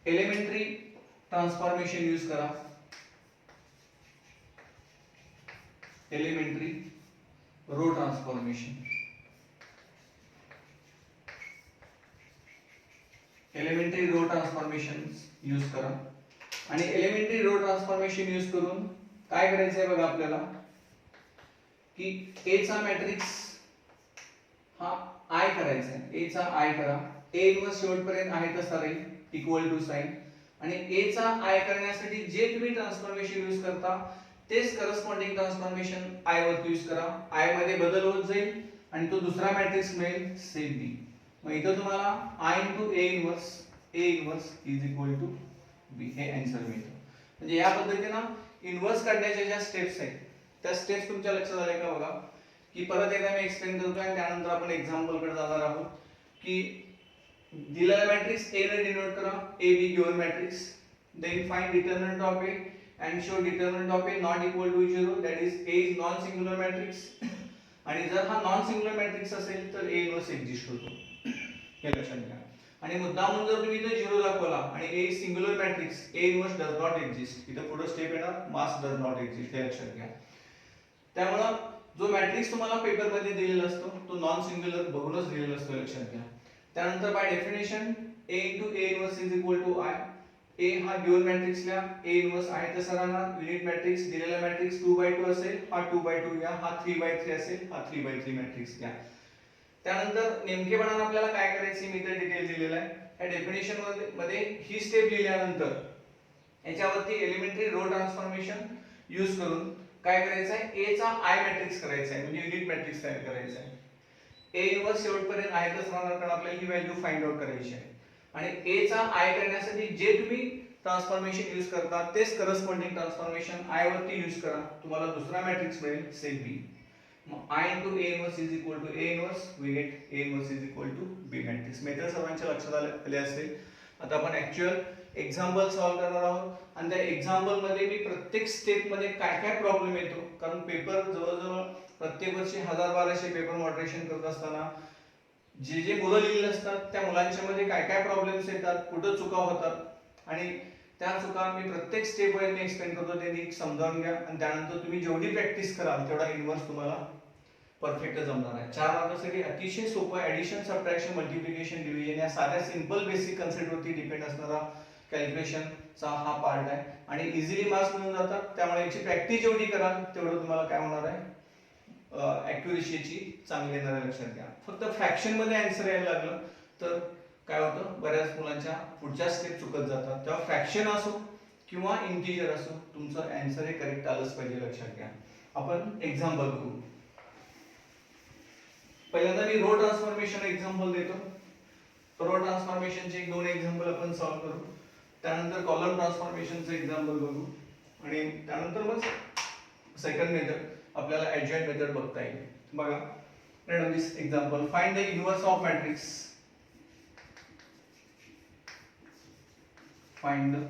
S1: एलिमेंटरी ट्रान्सफॉर्मेशन यूज करा. Elementary row transformation. Elementary row transformation use करा. आणि एलिमेंटरी रो ट्रान्सफॉर्मेशन यूज करून काय करायचं आहे बघा आपल्याला, की ए चा मॅट्रिक्स हा आय करायचा आहे. ए चा आय करा. ए इन्व्हर्स शेवटपर्यंत आहे तसा राहील इक्वल टू साइन. आणि ए चा आय करण्यासाठी जे तुम्ही ट्रान्सफॉर्मेशन यूज करता तेच करस्पॉन्डिंग ट्रान्सफॉर्मेशन आय वरती यूज करा. आय मध्ये बदल होत जाईल आणि तो दुसरा मॅट्रिक्स मिळेल सेम बी. मग इथं तुम्हाला I into A inverse is equal to B हे आन्सर मिळतं. म्हणजे या पद्धतीनं इन्व्हर्स काढण्याच्या ज्या स्टेप्स आहेत त्या स्टेप्स तुमच्या लक्षात आल्या का बघा. की परत एकदा मी एक्सप्लेन करतो आणि त्यानंतर आपण एक्झाम्पल कडे जाणार आहोत. की दिलेला मॅट्रिक्स ए ने डिनोट करा. A B given matrix. Then find determinant of A and show determinant of A not equal to 0, that is A is non singular matrix. आणि जर हा नॉन सिंग्युलर मॅट्रिक्स असेल तर A इन्व्हर्स एक्झिस्ट होतो हे लक्षात घ्या. आणि मुद्दामून जर तुम्ही इथे 0 दाखवला आणि A is singular matrix A inverse does not exist, इथे पुढे स्टेप येणार मास डज नॉट एक्झिस्ट हे लक्षात घ्या. त्यामुळे जो मॅट्रिक्स तुम्हाला पेपर मध्ये दिलेला असतो तो नॉन सिंग्युलर बघूनच दिलेला असतो लक्षात घ्या. त्यानंतर by definition A into A inverse is equal to I. A हा गिवन मॅट्रिक्सला A इन्व्हर्स आहे तसा राहणार. युनिट मॅट्रिक्स दिलेला मॅट्रिक्स 2/2 असेल, हा 2/2 घ्या. हा 3/3 असेल, हा 3/3 मॅट्रिक्स घ्या. त्यानंतर नेमकेपणाने आपल्याला काय करायचे मी इथे डिटेल दिलेला आहे. या डेफिनेशन मध्ये ही स्टेप लिहिल्यानंतर याच्यावरती एलिमेंटरी रो ट्रान्सफॉर्मेशन यूज करून काय करायचं आहे, A चा I मॅट्रिक्स करायचा आहे म्हणजे युनिट मॅट्रिक्स तयार करायचा आहे. A इन्व्हर्स शेवटपर्यंत आहेतच राहणार कारण आपल्याला ही व्हॅल्यू फाइंड आउट करायची आहे. आणि A चा I करण्यासाठी जे तुम्ही ट्रान्सफॉर्मेशन यूज करता तेच करस्पॉन्डिंग ट्रान्सफॉर्मेशन I वरती यूज करा. तुम्हाला दुसरा मॅट्रिक्स मिळेल सेम B. मग I into A inverse is equal to A inverse we get A inverse is equal to B matrix. Method सर्वांच्या लक्षात आले असेल. आता आपण ऍक्च्युअल एक्झाम्पल सॉल्व्ह करणार आहोत आणि त्या एक्झाम्पल मध्ये मी प्रत्येक स्टेप मध्ये काय काय प्रॉब्लेम येतो कारण पेपर जवळजवळ प्रत्येक वर्षी 1000-1200 पेपर मॉडरेशन करत असताना जे जे मुलं लिहिलेले असतात त्या मुलांच्या मध्ये काय काय प्रॉब्लेम्स येतात, कुठं चुका होतात आणि त्या चुका मी प्रत्येक स्टेप वर मी एक्सप्लेन करतो ते नीट समजावून घ्या. आणि त्यानंतर तुम्ही जेवढी प्रॅक्टिस कराल तेवढा इन्व्हर्स तुम्हाला परफेक्ट जमणार आहे. 4 मार्कासाठी अतिशय सोपं ऍडिशन, सबट्रॅक्शन, मल्टिप्लिकेशन, डिव्हिजन या साध्या सिंपल बेसिक कन्सेप्ट वरती डिपेंड असणारा कॅल्क्युलेशनचा हा पार्ट आहे आणि इझिली मार्क्स मिळून जातात. त्यामुळे याची प्रॅक्टिस जेवढी कराल तेवढं तुम्हाला काय होणार आहे ॲक्युरेसीची चांगली येणार आहे लक्षात घ्या. फक्त फ्रॅक्शन मध्ये आन्सर यायला लागलं तर काय होतं बऱ्याच मुलांच्या पुढच्या स्टेप चुकत जातात. तेव्हा फ्रॅक्शन असो किंवा इंटिजर असो तुमचं आन्सर हे करेक्ट आलंच पाहिजे लक्षात घ्या. आपण एक्झाम्पल बघू. पहिल्यांदा मी रो ट्रान्सफॉर्मेशन एक्झाम्पल देतो. रो ट्रान्सफॉर्मेशनचे 1-2 एक्झाम्पल आपण सॉल्व्ह करू. त्यानंतर कॉलम ट्रान्सफॉर्मेशनचे एक्झाम्पल बघू आणि त्यानंतर मग सेकंड मेथड आपल्याला ऍडजॉइंट मेथड बघता येईल. बघा let on this example find the inverse of matrix. Find the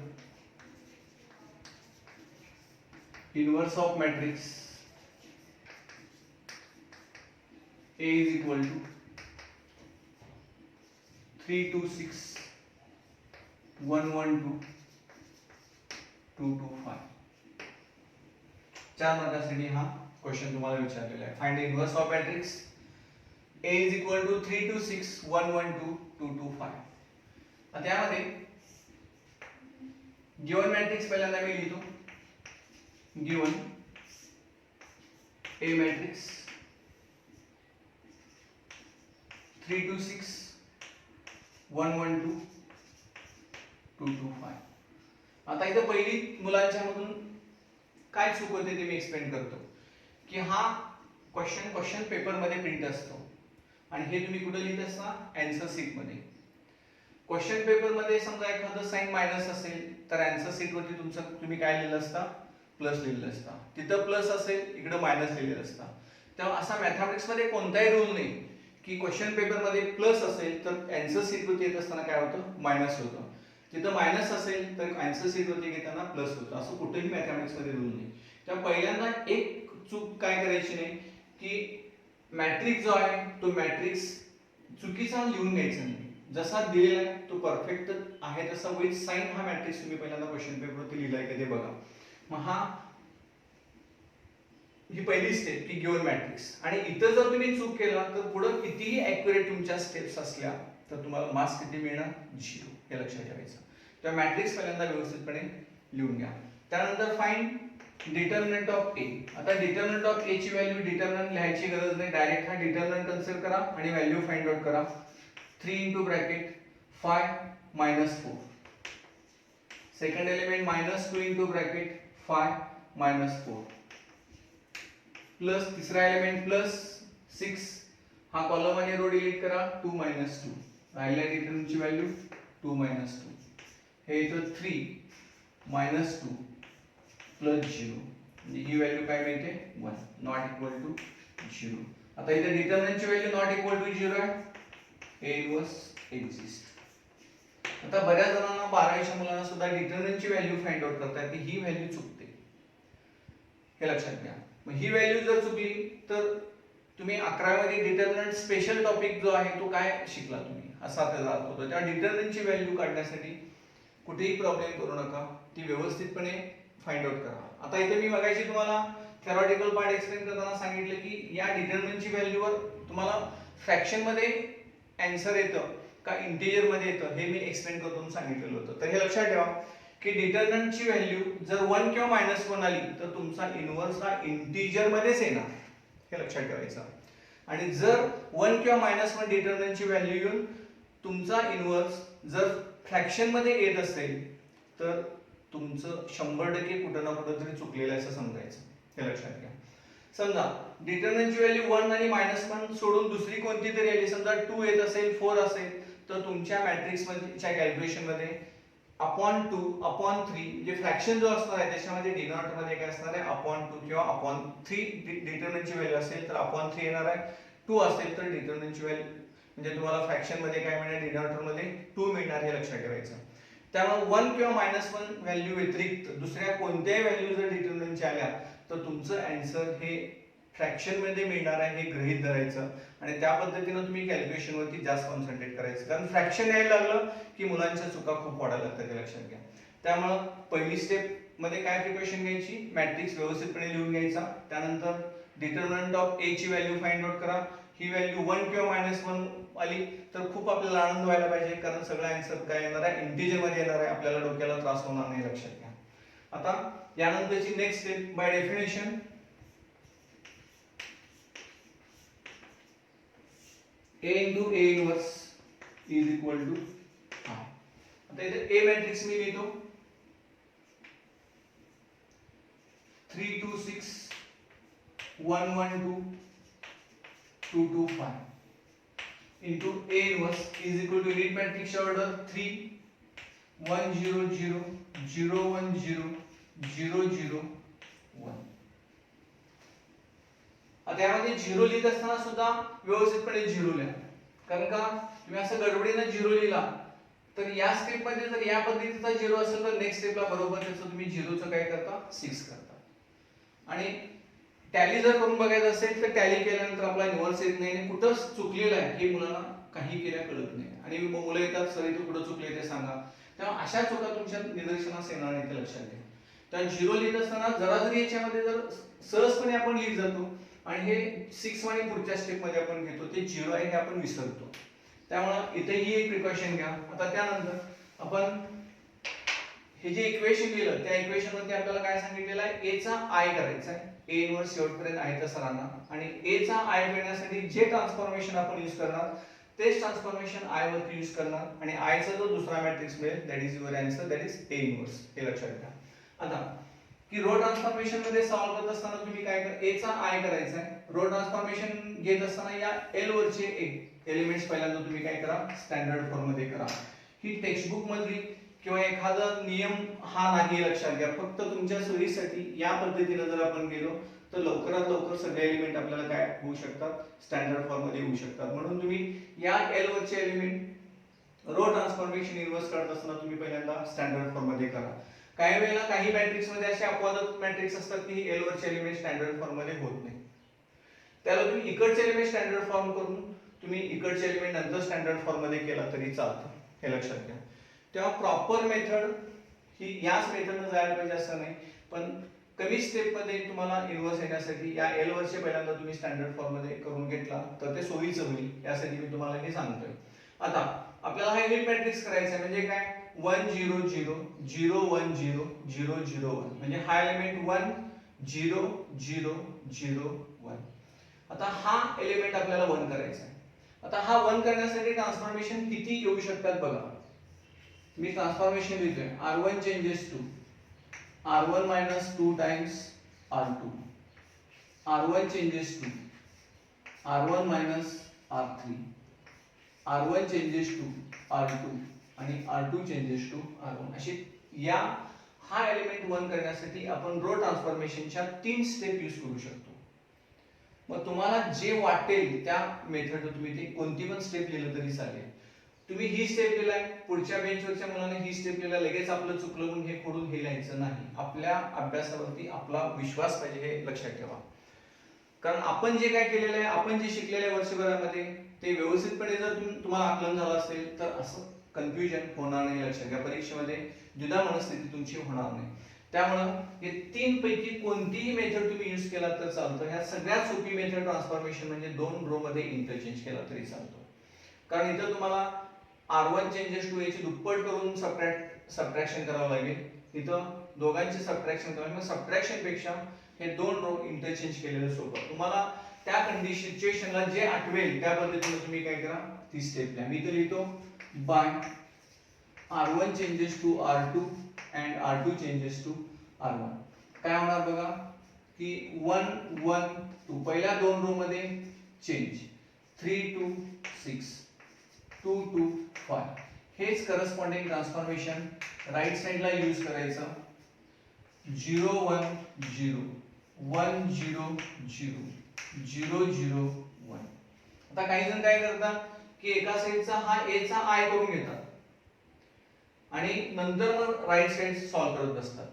S1: inverse of matrix A is equal to 3 2 6 1 1 2 2 2 5. 4 मार्कासाठी हा क्वेश्चन तुम्हाला विचारलेला आहे. Find the inverse of matrix A is equal to 3 2 6 1 1 2 2 2 5. आता त्यामध्ये गिवन मॅट्रिक्स पहिल्यांदा मी लिहितो. Given A matrix 3 2 6 1 1 2 2 2 5. आता इथे पहिली मुलांच्या मधून काय चूक होते ते मी एक्सप्लेन करतो की हा क्वेश्चन पेपर मध्ये प्रिंट असतो आणि हे तुम्ही कुठे लिहित असता आन्सर शीट मध्ये. क्वेश्चन पेपर मध्ये समजा एखादं साइन मायनस असेल तर आन्सर शीट वरती तुमचं तुम्ही काय लिहिलं असता प्लस लिहिलं असता. तिथं प्लस असेल इकडे मायनस लिहिलेलं असता. तेव्हा असा मॅथमॅटिक्स मध्ये कोणताही रूल नाही की क्वेश्चन पेपर मध्ये प्लस असेल तर आन्सर शीट वरती येत असताना काय होतं मायनस होतं. तिथं मायनस असेल तर आन्सर शीट वरती घेताना प्लस होतं. असं कुठेही मॅथमॅटिक्स मध्ये रूल नाही. तेव्हा पहिल्यांदा एक चूक काय करायची नाही की मॅट्रिक्स जो आहे तो मॅट्रिक्स चुकीचा लिहून घ्यायचा नाही. जसा दिलेला आहे तो परफेक्ट आहे तसा विथ साइन हा मॅट्रिक्स तुम्ही पहिल्यांदा क्वेश्चन पेपर वरती लिहिलाय का ते बघा. मग हा ही पहिली स्टेप की गिवन मॅट्रिक्स. आणि इथं जर तुम्ही चूक केला तर पुढे कितीही ॲक्युरेट तुमच्या स्टेप्स असल्या तर तुम्हाला मार्क्स किती मिळणार 0. हे लक्षात ठेवायचं. तर मॅट्रिक्स पहिल्यांदा व्यवस्थितपणे लिहून घ्या. त्यानंतर फाइंड डिटर्मिनंट ऑफ ए. आता डिटर्मिनंट ऑफ ए ची व्हॅल्यू डिटर्मिनंट लिहायची गरज नाही, डायरेक्ट हा डिटर्मिनंट कन्सिडर करा आणि व्हॅल्यू फाइंड आउट करा. 3 into bracket 5 minus 4. Second element -2 into bracket 5 minus 4 plus तिसरा एलिमेंट प्लस 6. हा कॉलम आणि रो डिलीट करा. 2 minus 2 राहिल्या डिटर्मिनंटची व्हॅल्यू 2 minus 2. हे इथं 3 minus 2 प्लस 0 म्हणजे ही व्हॅल्यू काय मिळते 1 नॉट इक्वल टू 0. आता इथे डिटर्मिनंटची व्हॅल्यू नॉट इक्वल टू 0 आहे. A inverse exist. आता बऱ्याच जणांना 12वीच्या मुलांना सुद्धा डिटर्मिनंटची व्हॅल्यू फाइंड आउट करता येते, ही व्हॅल्यू चुकते. हे लक्षात घ्या. मग ही व्हॅल्यू जर चुकली तर तुम्ही 11वी मध्ये डिटर्मिनंट स्पेशल टॉपिक जो आहे तो काय शिकला तुम्ही असा त्याचा अर्थ होतो. त्या डिटर्मिनंटची व्हॅल्यू काढण्यासाठी कुठेही प्रॉब्लेम करू नका, ती व्यवस्थितपणे फाइंड आउट करा. आता इथे मी मगाशी तुम्हाला थेरॉटिकल पार्ट एक्सप्लेन करताना सांगितलं की या डिटर्मिनंटची व्हॅल्यूवर तुम्हाला फ्रॅक्शन मध्ये आन्सर येतं का इंटिजर मध्ये येतं हे मी एक्सप्लेन करून सांगितलेलं होतं. तर हे लक्षात ठेवा की डिटर्मिनंटची व्हॅल्यू जर 1 किंवा -1 आली तर तुमचा इन्व्हर्स हा इंटिजर मध्येच येणार. हे लक्षात ठेवायचं. आणि जर 1 किंवा -1 डिटर्मिनंटची व्हॅल्यू येऊन तुमचा इन्व्हर्स जर फ्रॅक्शन मध्ये येत असेल तर तुमचं 100% कुठं ना कुठं तरी चुकलेलं आहे असं समजायचं. हे लक्षात घ्या. समजा डिटर्मिनंटची व्हॅल्यू 1 आणि -1 सोडून दुसरी कोणती तरी आली, समजा 2 येत असेल 4 असेल तर तुमच्या मॅट्रिक्स मध्येच्या कॅल्क्युलेशन मध्ये अपॉन 2 अपॉन 3 म्हणजे फ्रॅक्शन जो असणार आहे त्याच्यामध्ये डिनॉमिनेटर मध्ये काय असणार आहे अपॉन 2 किंवा अपॉन 3. डिटर्मिनंटची व्हॅल्यू असेल तर अपॉन 3 येणार आहे. 2 असेल तर डिटर्मिनंटची व्हॅल्यू म्हणजे तुम्हाला फ्रॅक्शन मध्ये काय मिळणार डिनॉमिनेटर मध्ये 2 मिळणार. हे लक्षात ठेवायचं. त्यामुळे 1 किंवा -1 व्हॅल्यू व्यतिरिक्त दुसऱ्या कोणत्याही व्हॅल्यू जर डिटर्मिनंटच्या आल्या तर तुमचं आन्सर हे फ्रॅक्शन मध्ये मिळणार आहे हे गृहीत धरायचं आणि त्या पद्धतीने तुम्ही कॅल्क्युलेशन वरती जास्त कॉन्सन्ट्रेट करायचं. कारण फ्रॅक्शन यायला लागलं की मुलांच्या चुका खूप वाढायला लागतात. हे लक्षात घ्या. त्यामुळे पहिली स्टेप मध्ये काय प्रिपरेशन घ्यायची, मॅट्रिक्स व्यवस्थितपणे लिहून घ्यायचा. त्यानंतर डिटर्मिनंट ऑफ ए ची व्हॅल्यू फाइंड आउट करा. ही व्हॅल्यू 1 किंवा -1 आली तर खूप आपल्याला आनंद व्हायला पाहिजे कारण सगळा आन्सर काय येणार आहे इंटिजर मध्ये येणार आहे. आपल्याला डोक्याला त्रास होणार नाही. लक्षात घ्या. आता यानंतरची next step by definition A into A inverse is equal to I. आता इथे A मॅट्रिक्स मी लिहितो 3 2 6 1 1 2 2 2 5 into A inverse is equal to unit matrix order 3 1 0 0 0 1 0 0 0 1. आता यामध्ये 0 लिहित असताना सुद्धा व्यवस्थितपणे 0 लिहा. कारण का तुम्ही असं गडबडीने 0 लिहिला तर या स्टेप मध्ये जर या पद्धतीचा 0 असेल तर नेक्स्ट स्टेपला बरोबर त्याचं तुम्ही 0चं काय करता 6 करता. आणि टॅली जर करून बघायचं असेल तर टॅली केल्यानंतर आपला इन्व्हर्स येत नाही आणि कुठं चुकलेलं आहे हे मुलांना काही केल्या कळत नाही. आणि मुलं येतात सर तू कुठं चुकले ते सांगा. तेव्हा अशा चुका तुमच्या निदर्शनास येणार नाही. ते लक्षात घ्या. त्या 0 लिहित असताना जरा जरी याच्यामध्ये जर सहजपणे आपण लिहित जातो आणि हे 6 आणि पुढच्या स्टेप मध्ये आपण घेतो ते 0 आहे हे आपण विसरतो. त्यामुळे इथेही एक प्रिकॉशन घ्या. आता त्यानंतर आपण हे जे इक्वेशन लिहिलं त्या इक्वेशन मध्ये आपल्याला काय सांगितलेलं आहे a चा i करायचा आहे. a इन्व्हर्स शेवटपर्यंत आहे त्या सरांना. आणि a चा i करण्यासाठी जे ट्रान्सफॉर्मेशन आपण यूज करणार तेच ट्रान्सफॉर्मेशन i वरती यूज करणार आणि i चा जो दुसरा मॅट्रिक्स मिळेल that is your answer that is a inverse. हे लक्षात घ्या. आता की रो ट्रान्सफॉर्मेशन मध्ये सॉल्व्ह करत असताना तुम्ही काय कर a चा i करायचा आहे. रो ट्रान्सफॉर्मेशन घेत असताना या l वरचे एलिमेंट्स पहिल्यांदा तुम्ही काय करा स्टँडर्ड फॉर्म मध्ये करा. ही टेक्स्ट बुक मधली किंवा एखादा नियम हा नाही लक्षात घ्या. फक्त तुमच्या सोयीसाठी या पद्धतीने जर आपण गेलो तर लवकरात लवकर सगळे एलिमेंट आपल्याला काय होऊ शकतात स्टँडर्ड फॉर्म मध्ये होऊ शकतात. म्हणून तुम्ही या l वरचे एलिमेंट रो ट्रान्सफॉर्मेशन इन्व्हर्स करत असताना तुम्ही पहिल्यांदा स्टँडर्ड फॉर्म मध्ये करा. काही वेळेला काही मॅट्रिक्स मध्ये असे अपवादात्मक मॅट्रिक्स असतात की l वरचे एलिमेंट स्टँडर्ड फॉर्म मध्ये होत नाही. त्याला तुम्ही इकडचे एलिमेंट स्टँडर्ड फॉर्म करून तुम्ही इकडचे एलिमेंट नंतर स्टँडर्ड फॉर्म मध्ये केला तरी चालतं. हे लक्षात घ्या. तेव्हा प्रॉपर मेथड ही याच मेथडने जायला पाहिजे असं नाही पण कमी स्टेप मध्ये तुम्हाला इन्व्हर्स येण्यासाठी या एल वरचे पहिल्यांदा तुम्ही स्टँडर्ड फॉर्म मध्ये करून घेतला तर ते सोयीचं होईल, यासाठी मी तुम्हाला हे सांगतोय. आता आपल्याला हा युनिट मॅट्रिक्स करायचा आहे, म्हणजे काय 1 0 0 0 1 0 0 0 1, म्हणजे हा एलिमेंट 1 0 0 0 1. आता हा एलिमेंट आपल्याला 1 करायचा आहे. आता हा 1 करण्यासाठी ट्रान्सफॉर्मेशन किती येऊ शकतात बघा. मी ट्रान्सफॉर्मेशन लिहितोय, r1 changes to r1 minus 2 times r2, r1 changes to r1 minus r3, r1 changes to r2 आणि r2 changes to r1. अशी या हा एलिमेंट 1 करण्यासाठी आपण रो ट्रान्सफॉर्मेशनच्या 3 स्टेप यूज करू शकतो. मग तुम्हाला जे वाटेल त्या मेथड तुम्ही ते कोणती पण स्टेप लिहिलं तरी चालेल. तुम्ही ही स्टेप लिहिलाय, पुढच्या बेंचवरच्या मुलाने ही स्टेप लिहिला, लगेच आपलं चुकलं म्हणून हे खोडून हे लिहायचं नाही. आपल्या अभ्यासावरती आपला विश्वास पाहिजे, हे लक्षात ठेवा. कारण आपण जे काय केलेलं आहे, आपण जे शिकलेलं आहे वर्षभरामध्ये ते व्यवस्थितपणे जर तुम्हाला आकलन झालं असेल तर असं कन्फ्युजन होणार नाही. लक्षात घ्या, परीक्षेमध्ये द्विधा मनस्थिती तुमची होणार नाही. त्यामुळं हे 3 पैकी कोणतीही मेथड तुम्ही यूज केला तर चालतं. ह्या सगळ्यात सोपी मेथड ट्रान्सफॉर्मेशन म्हणजे 2 रो मध्ये इंटरचेंज केला तरी चालतो. कारण इथं तुम्हाला r1 चेंजेस टू याची दुप्पट करून सबट्रॅक्शन करावं लागेल. इथं दोघांचे सबट्रॅक्शन करावं लागेल. सबट्रॅक्शन पेक्षा हे 2 रो इंटरचेंज केलेलं सोपं. तुम्हाला त्या कंडिशन सिच्युएशनला जे आठवेल त्या पद्धतीने तुम्ही काय करा, ती स्टेप घ्या. मी इथं लिहितो by r1 changes to r2 and r2 changes to r1. काय होणार बघा की 1 1 2 पहिल्या 2 रो मध्ये चेंज, 3 2 6 2 2 5. हेच करस्पॉन्डिंग ट्रान्सफॉर्मेशन राईट साइडला यूज करायचं. 0 1 0 1 0 0 0 0 1. आता काही जण काय करतात की एका साइडचा हा a चा i करून घेतात आणि नंतर मग राईट साइड सॉल्व्ह करत बसतात.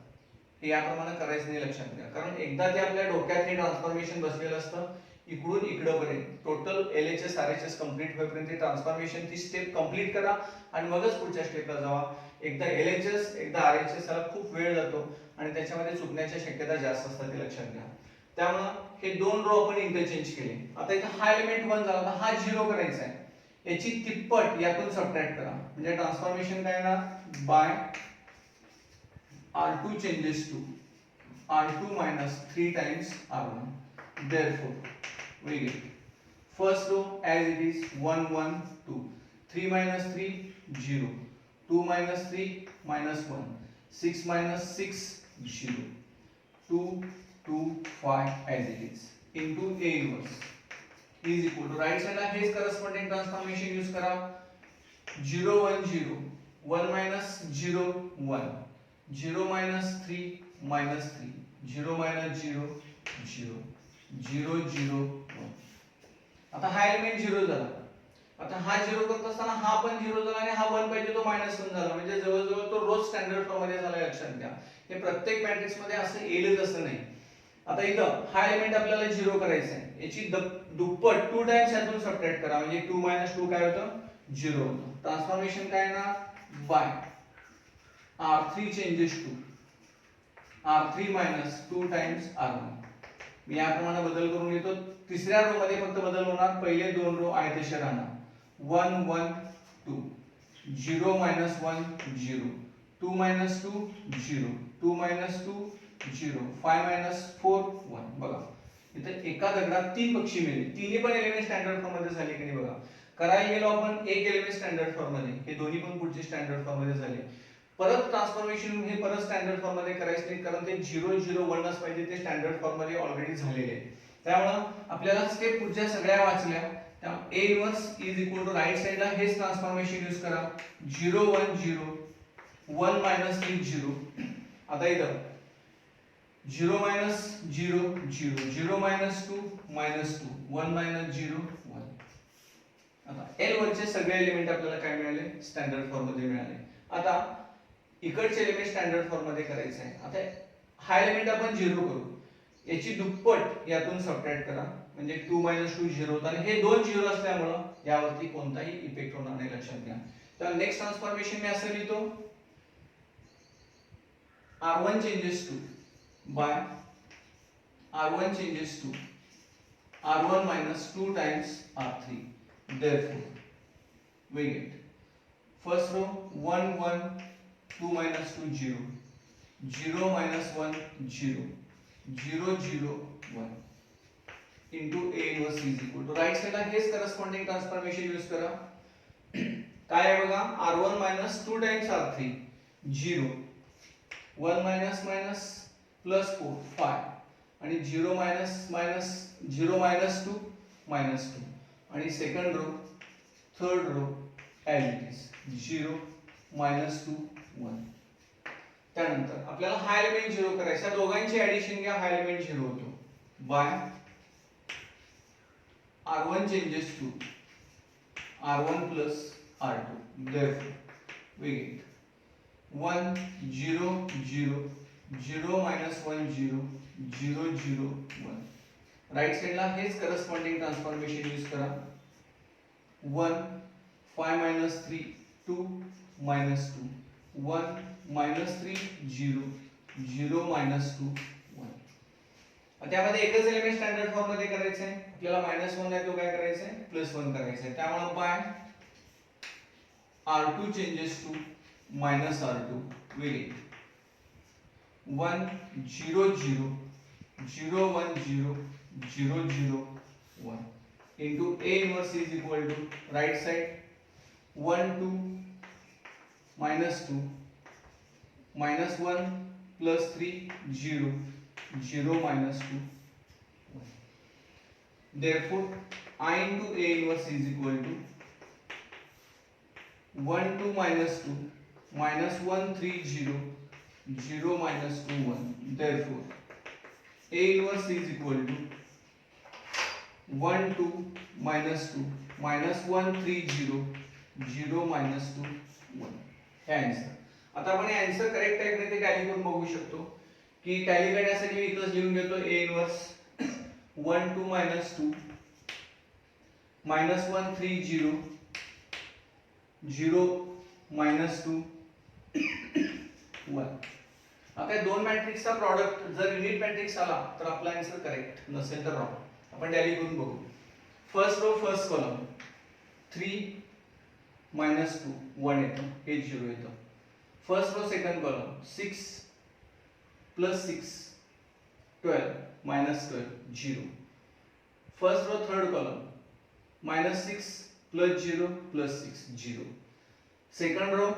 S1: हे याप्रमाणे करायचं नाही, लक्षात घ्या. कारण एकदा ते आपल्या डोक्यात हे ट्रान्सफॉर्मेशन बसलेलं असतं, इकडून इकडपर्यंत टोटल LHS RHS कंप्लीट होईपर्यंत ट्रान्सफॉर्मेशन ती स्टेप कंप्लीट करा आणि मगच पुढच्या स्टेपला जावा. एकदा LHS एकदा RHS ला खूप वेळ जातो आणि त्याच्यामध्ये चुकण्याच्या शक्यता जास्त असतात, ते लक्षात घ्या. त्यामुळे हे 2 रो आपण इंटरचेंज केले. आता इथे हा एलिमेंट 1 झाला, तर हा 0 करायचा आहे. याची तिप्पट यातून सबट्रॅक्ट करा, म्हणजे ट्रान्सफॉर्मेशन काय येणार bye r2 changes to r2 minus 3 times r1. Therefore we get first row as it is 1 1 2, 3 minus 3 0, 2 minus 3 minus 1, 6 minus 6 0, 2 2 5 as it is into A inverse is equal to right side ला हेच corresponding transformation use करा. 0 1 0, 1 minus 0 1, 0 minus 3 minus 3, 0 minus 0 0, 0 0 1. आता हा element 0 झाला. आता हा 0 करत असताना हा पण 0 झाला आणि हा 1 पाहिजे तो -1 झाला, म्हणजे जवळजवळ तो रोज स्टँडर्ड फॉर्म मध्ये झाला. लक्षात घ्या, हे प्रत्येक मॅट्रिक्स मध्ये असं येईलच असं नाही. आता इथं हा एलिमेंट आपल्याला 0 करायचा आहे, याची दुप्पट 2 टाइम्स यातून सबट्रॅक्ट करा, म्हणजे 2 - 2 काय होतं 0 होतं. ट्रान्सफॉर्मेशन काय ना by r3 changes to r3 minus 2 times r1. मी याप्रमाणे बदल करून घेतो. तिसऱ्या रो मध्ये फक्त बदल होणार, पहिले 2 रो आयतेशीर राहणार. 1 1 2, 0 minus 1 0, 2 minus 2 0, 2 minus 2 0, 5 minus 4 1. बघा इथे एका दगडात 3 पक्षी मिळाले. तिन्ही पण एलिमेंट स्टँडर्ड फॉर्म मध्ये झाले की नाही बघा. करायला गेलो आपण एक एलिमेंट स्टँडर्ड फॉर्म मध्ये, हे दोन्ही पण पुढचे स्टँडर्ड फॉर्म मध्ये झाले. परत ट्रान्सफॉर्मेशन हे परत स्टँडर्ड फॉर्म मध्ये करायचं नाही, कारण ते 0 0 1 च पाहिजे, ते स्टँडर्ड फॉर्म मध्ये ऑलरेडी झालेले आहे. त्यामुळे आपल्याला स्टेप पुढच्या सगळ्या वाचल्या. त्यामुळे A inverse is equal to right साइडला हेच ट्रान्सफॉर्मेशन यूज करा. 0 1 0, 1 minus 3 0. आता इथं 0 minus 0 0, 0 minus 2 -2, 1 minus 0 1. आता L वरचे सगळे एलिमेंट आपल्याला काय मिळाले, स्टँडर्ड फॉर्म मध्ये मिळाले. आता इकडचे एलिमेंट स्टँडर्ड फॉर्म मध्ये करायचे आहे. आता हा एलिमेंट आपण 0 करू, याची दुप्पट यातून सबट्रॅक्ट करा, म्हणजे 2 - 2 0 होतं आणि हे 2 0 असल्यामुळे यावरती कोणताही इफेक्ट होणार नाही, लक्षात घ्या. तर नेक्स्ट ट्रान्सफॉर्मेशन मी असं लिहितो, r1 changes to by R1 changes to R1 minus 2 times R3. Therefore we get first row 1 1 2 minus 2 0 0 minus 1 0 0 0 1 into A inverse is equal to right साइडला हेच करस्पॉन्डिंग ट्रान्सफॉर्मेशन यूज करा. काय आहे बघा R1 minus 2 times R3 0 1 minus minus plus 4 5 आणि 0 minus minus 0 minus 2 minus 2 आणि second row third row as it is 0 minus 2 1. त्यानंतर आपल्याला हा एलिमेंट 0 करायचा आहे. दोघांची ऍडिशन घ्या हा एलिमेंट 0 होतो bye R1 changes to R1 plus R2. Therefore we get 1 0 0 0 minus 1 0 0 0 1. Right साइडला हेच करस्पॉन्डिंग ट्रान्सफॉर्मेशन यूज करा. 1 5 minus 3 2 minus 2 1 minus 3 0 0 minus 2 1. त्यामध्ये एकच एलिमेंट स्टँडर्ड फॉर्म मध्ये करायचं आहे. आपल्याला -1 आहे तो काय करायचा आहे +1 करायचा आहे. त्यामुळे bye R2 changes to -R2 we get 1 0 0 0 1 0 0 0 1 into A inverse is equal to right side 1 2 -2 -1 plus 3 0 0 minus 2 1. Therefore I into A inverse is equal to 1 2 minus 2 minus 1 3 0 0 minus 2 1. Therefore A inverse is equal to 1 2 minus 2 minus 1 3 0 0 minus 2 1. हे answer. आता आपण हे answer correct type मध्ये tally करून बघू शकतो की tally करण्यासाठी मी इथंच लिहून घेतो A inverse 1 2 minus 2 minus 1 3 0 0 minus 2 1. आता दोन मॅट्रिक्सचा प्रॉडक्ट जर युनिट मॅट्रिक्स आला तर आपला आन्सर करेक्ट नसेल तर रॉंग. आपण टॅली करून बघू. First row first column 3 minus 2 1 येतो हे 0 येतो. First row second column 6 plus 6 12 minus 12 0. First row third column minus 6 plus 0 plus 6 0. Second row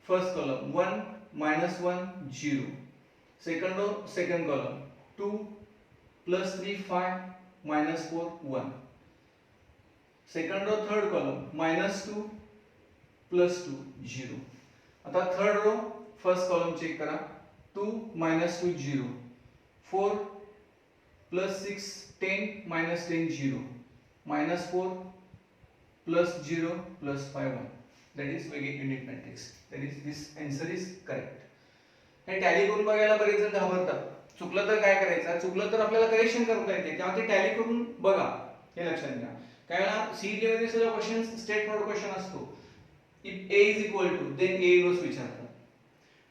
S1: first column 1 minus 1 0. Second row second column 2 plus 3 5 minus 4 1. Second row third column minus 2 plus 2 0. आता third row first column check करा 2 minus 2 0 4 plus 6 10 minus 10 0 minus 4 plus 0 plus 5 1. That is we get unit matrix. That is this answer is correct. हे tally करून बघायला बरेच जण घाबरतात. चुकलं तर काय करायचं चुकलं तर आपल्याला करेक्शन करता येते तेव्हा ते टॅली करून बघा हे लक्षात घ्या. काय वेळा सीईटी मध्ये सुद्धा क्वेश्चन स्टेट फॉरवर्ड क्वेश्चन असतो. If A is equal to then A inverse विचारतात.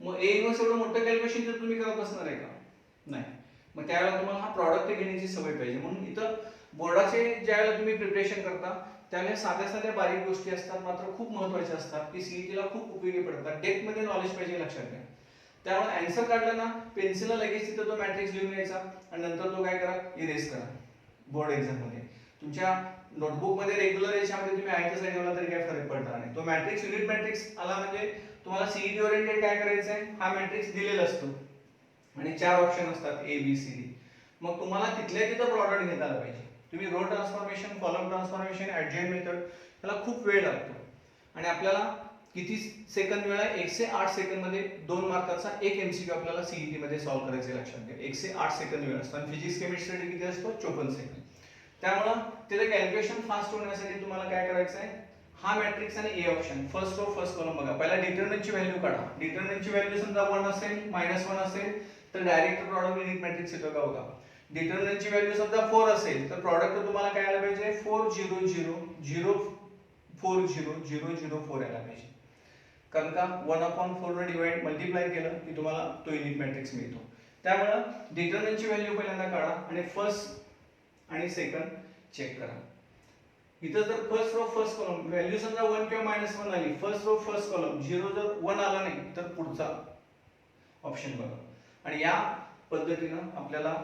S1: मग A इन्व्हर्स एवढं मोठं कॅल्क्युलेशन तर तुम्ही करत असणार आहे का नाही. मग त्यावेळेला तुम्हाला हा प्रॉडक्ट घेण्याची सवय पाहिजे. म्हणून इथं बोर्डाचे ज्यावेळेला तुम्ही प्रिपरेशन करता त्यावेळेला साध्या साध्या बारीक गोष्टी असतात मात्र खूप महत्त्वाच्या असतात की सीईटीला खूप उपयोगी पडतात. डेप्थ मध्ये नॉलेज पाहिजे लक्षात घ्या. त्यामुळे आन्सर काढला ना पेन्सिलला लगेच तिथं तो मॅट्रिक्स लिहून घ्यायचा आणि नंतर तो काय करा इरेज करा. बोर्ड एक्झाम मध्ये तुमच्या नोटबुक मध्ये रेग्युलर याच्यामध्ये तुम्ही आयतं साईड ठेवला तरी काय फरक पडणार नाही. तो मॅट्रिक्स युनिट मॅट्रिक्स आला म्हणजे तुम्हाला सीईटी ओरिएंटेड काय करायचं आहे हा मॅट्रिक्स दिलेला असतो आणि 4 ऑप्शन असतात A B C D. मग तुम्हाला तिथल्या तिथं प्रॉडक्ट घेता आलं पाहिजे. तुम्ही row transformation column transformation adjoint method याला खूप वेळ लागतो आणि आपल्याला किती सेकंद वेळ आहे 108 सेकंद मध्ये 2 मार्काचा एक एमसीक्यू आपल्याला सीईटी मध्ये सॉल्व्ह करायचे लक्षात घ्या. 108 सेकंद वेळ असतो आणि फिजिक्स केमिस्ट्री किती असतो 54 सेकंद. त्यामुळे तिथे कॅल्क्युलेशन फास्ट होण्यासाठी तुम्हाला काय करायचं आहे हा मॅट्रिक्स आणि A option first row first column बघा. पहिला डिटरमिनंटची व्हॅल्यू काढा. डिटरमिनंटची व्हॅल्यू समजा 1 असेल -1 असेल तर डायरेक्ट प्रॉडक्ट युनिट मॅट्रिक्स येतो का बघा. डिटरमिनंटची व्हॅल्यू समजा 4 असेल तर प्रॉडक्ट तुम्हाला काय आलं पाहिजे 4 0 0 0 4 0 0 0 4 आला पाहिजे. कारण का 1/4 ने डिवाइड मल्टिप्लाय केलं की तुम्हाला तो युनिट मॅट्रिक्स मिळतो. त्यामुळं डिटर्मिनंटची व्हॅल्यू पहिल्यांदा काढा आणि फर्स्ट आणि सेकंड चेक करा. इथं जर first row first column value समजा 1 किंवा -1 आली, फर्स्ट रो फर्स्ट कॉलम 0 जर 1 आला नाही तर पुढचा ऑप्शन बघा. आणि या पद्धतीनं आपल्याला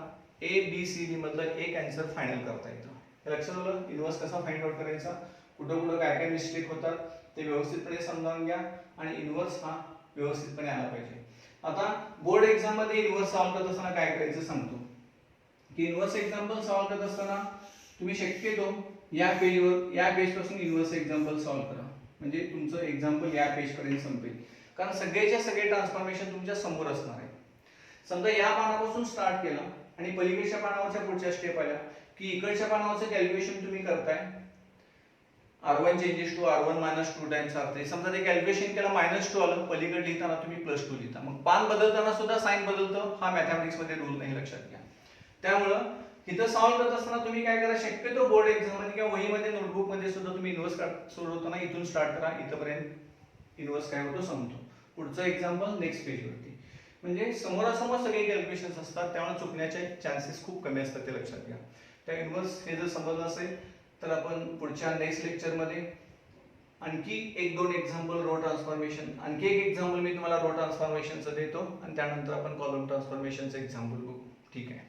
S1: ए बी सी डी मधलं एक आन्सर फायनल करता येतं. लक्षात आलं इन्व्हर्स कसा फाइंड आउट करायचा, कुठं कुठं काय काय मिस्टेक होतात ते व्यवस्थितपणे समजावून घ्या आणि इन्व्हर्स हा व्यवस्थितपणे आला पाहिजे. आता बोर्ड एक्झाम मध्ये इन्व्हर्स सॉल्व्ह करत असताना काय करायचं सांगतो की इन्व्हर्स एक्झाम्पल सॉल्व्ह करत असताना तुम्ही शक्यतो या पेजवर या पेज पासून इन्व्हर्स एक्झाम्पल सॉल्व्ह करा, म्हणजे तुमचं एक्झाम्पल या पेज पर्यंत संपेल. कारण सगळेच्या सगळे ट्रान्सफॉर्मेशन तुमच्या समोर असणार आहे. समजा या पानापासून स्टार्ट केला आणि पलीकडच्या पानावरच्या पुढच्या स्टेप आल्या की इकडच्या पानावरचं कॅल्क्युलेशन तुम्ही करताय r1 changes to r1 -2 times r3. समजा ते कॅल्क्युलेशन केलं -2 आलं, पलीकडे लिहिताना तुम्ही +2 लिहिता, मग पान बदलताना सुद्धा साइन बदलतं. हा मॅथमॅटिक्स मध्ये रूल नाही, लक्षात घ्या. त्यामुळं इथं सॉल्व्ह करत असताना तुम्ही काय करा, शक्यतो बोर्ड एक्झाम मध्ये किंवा वहीमध्ये नोटबुक मध्ये सुद्धा तुम्ही इन्व्हर्स सोडवताना इथून स्टार्ट करा, इथपर्यंत इन्व्हर्स काय होतो समजतो. पुढचं एक्झाम्पल नेक्स्ट पेजवरती, म्हणजे समोरासमोर सगळे कॅल्क्युलेशन्स असतात, त्यामुळे चुकण्याचे चान्सेस खूप कमी असतात, ते लक्षात घ्या. त्या इन्व्हर्स हे जर समजलं असेल तर आपण पुढच्या नेक्स्ट लेक्चरमध्ये आणखी 1-2 एक्झाम्पल रो ट्रान्सफॉर्मेशन, आणखी एक एक्झाम्पल मी तुम्हाला रो ट्रान्सफॉर्मेशनचं देतो आणि त्यानंतर आपण कॉलम ट्रान्सफॉर्मेशनचं एक्झाम्पल बघू. ठीक आहे.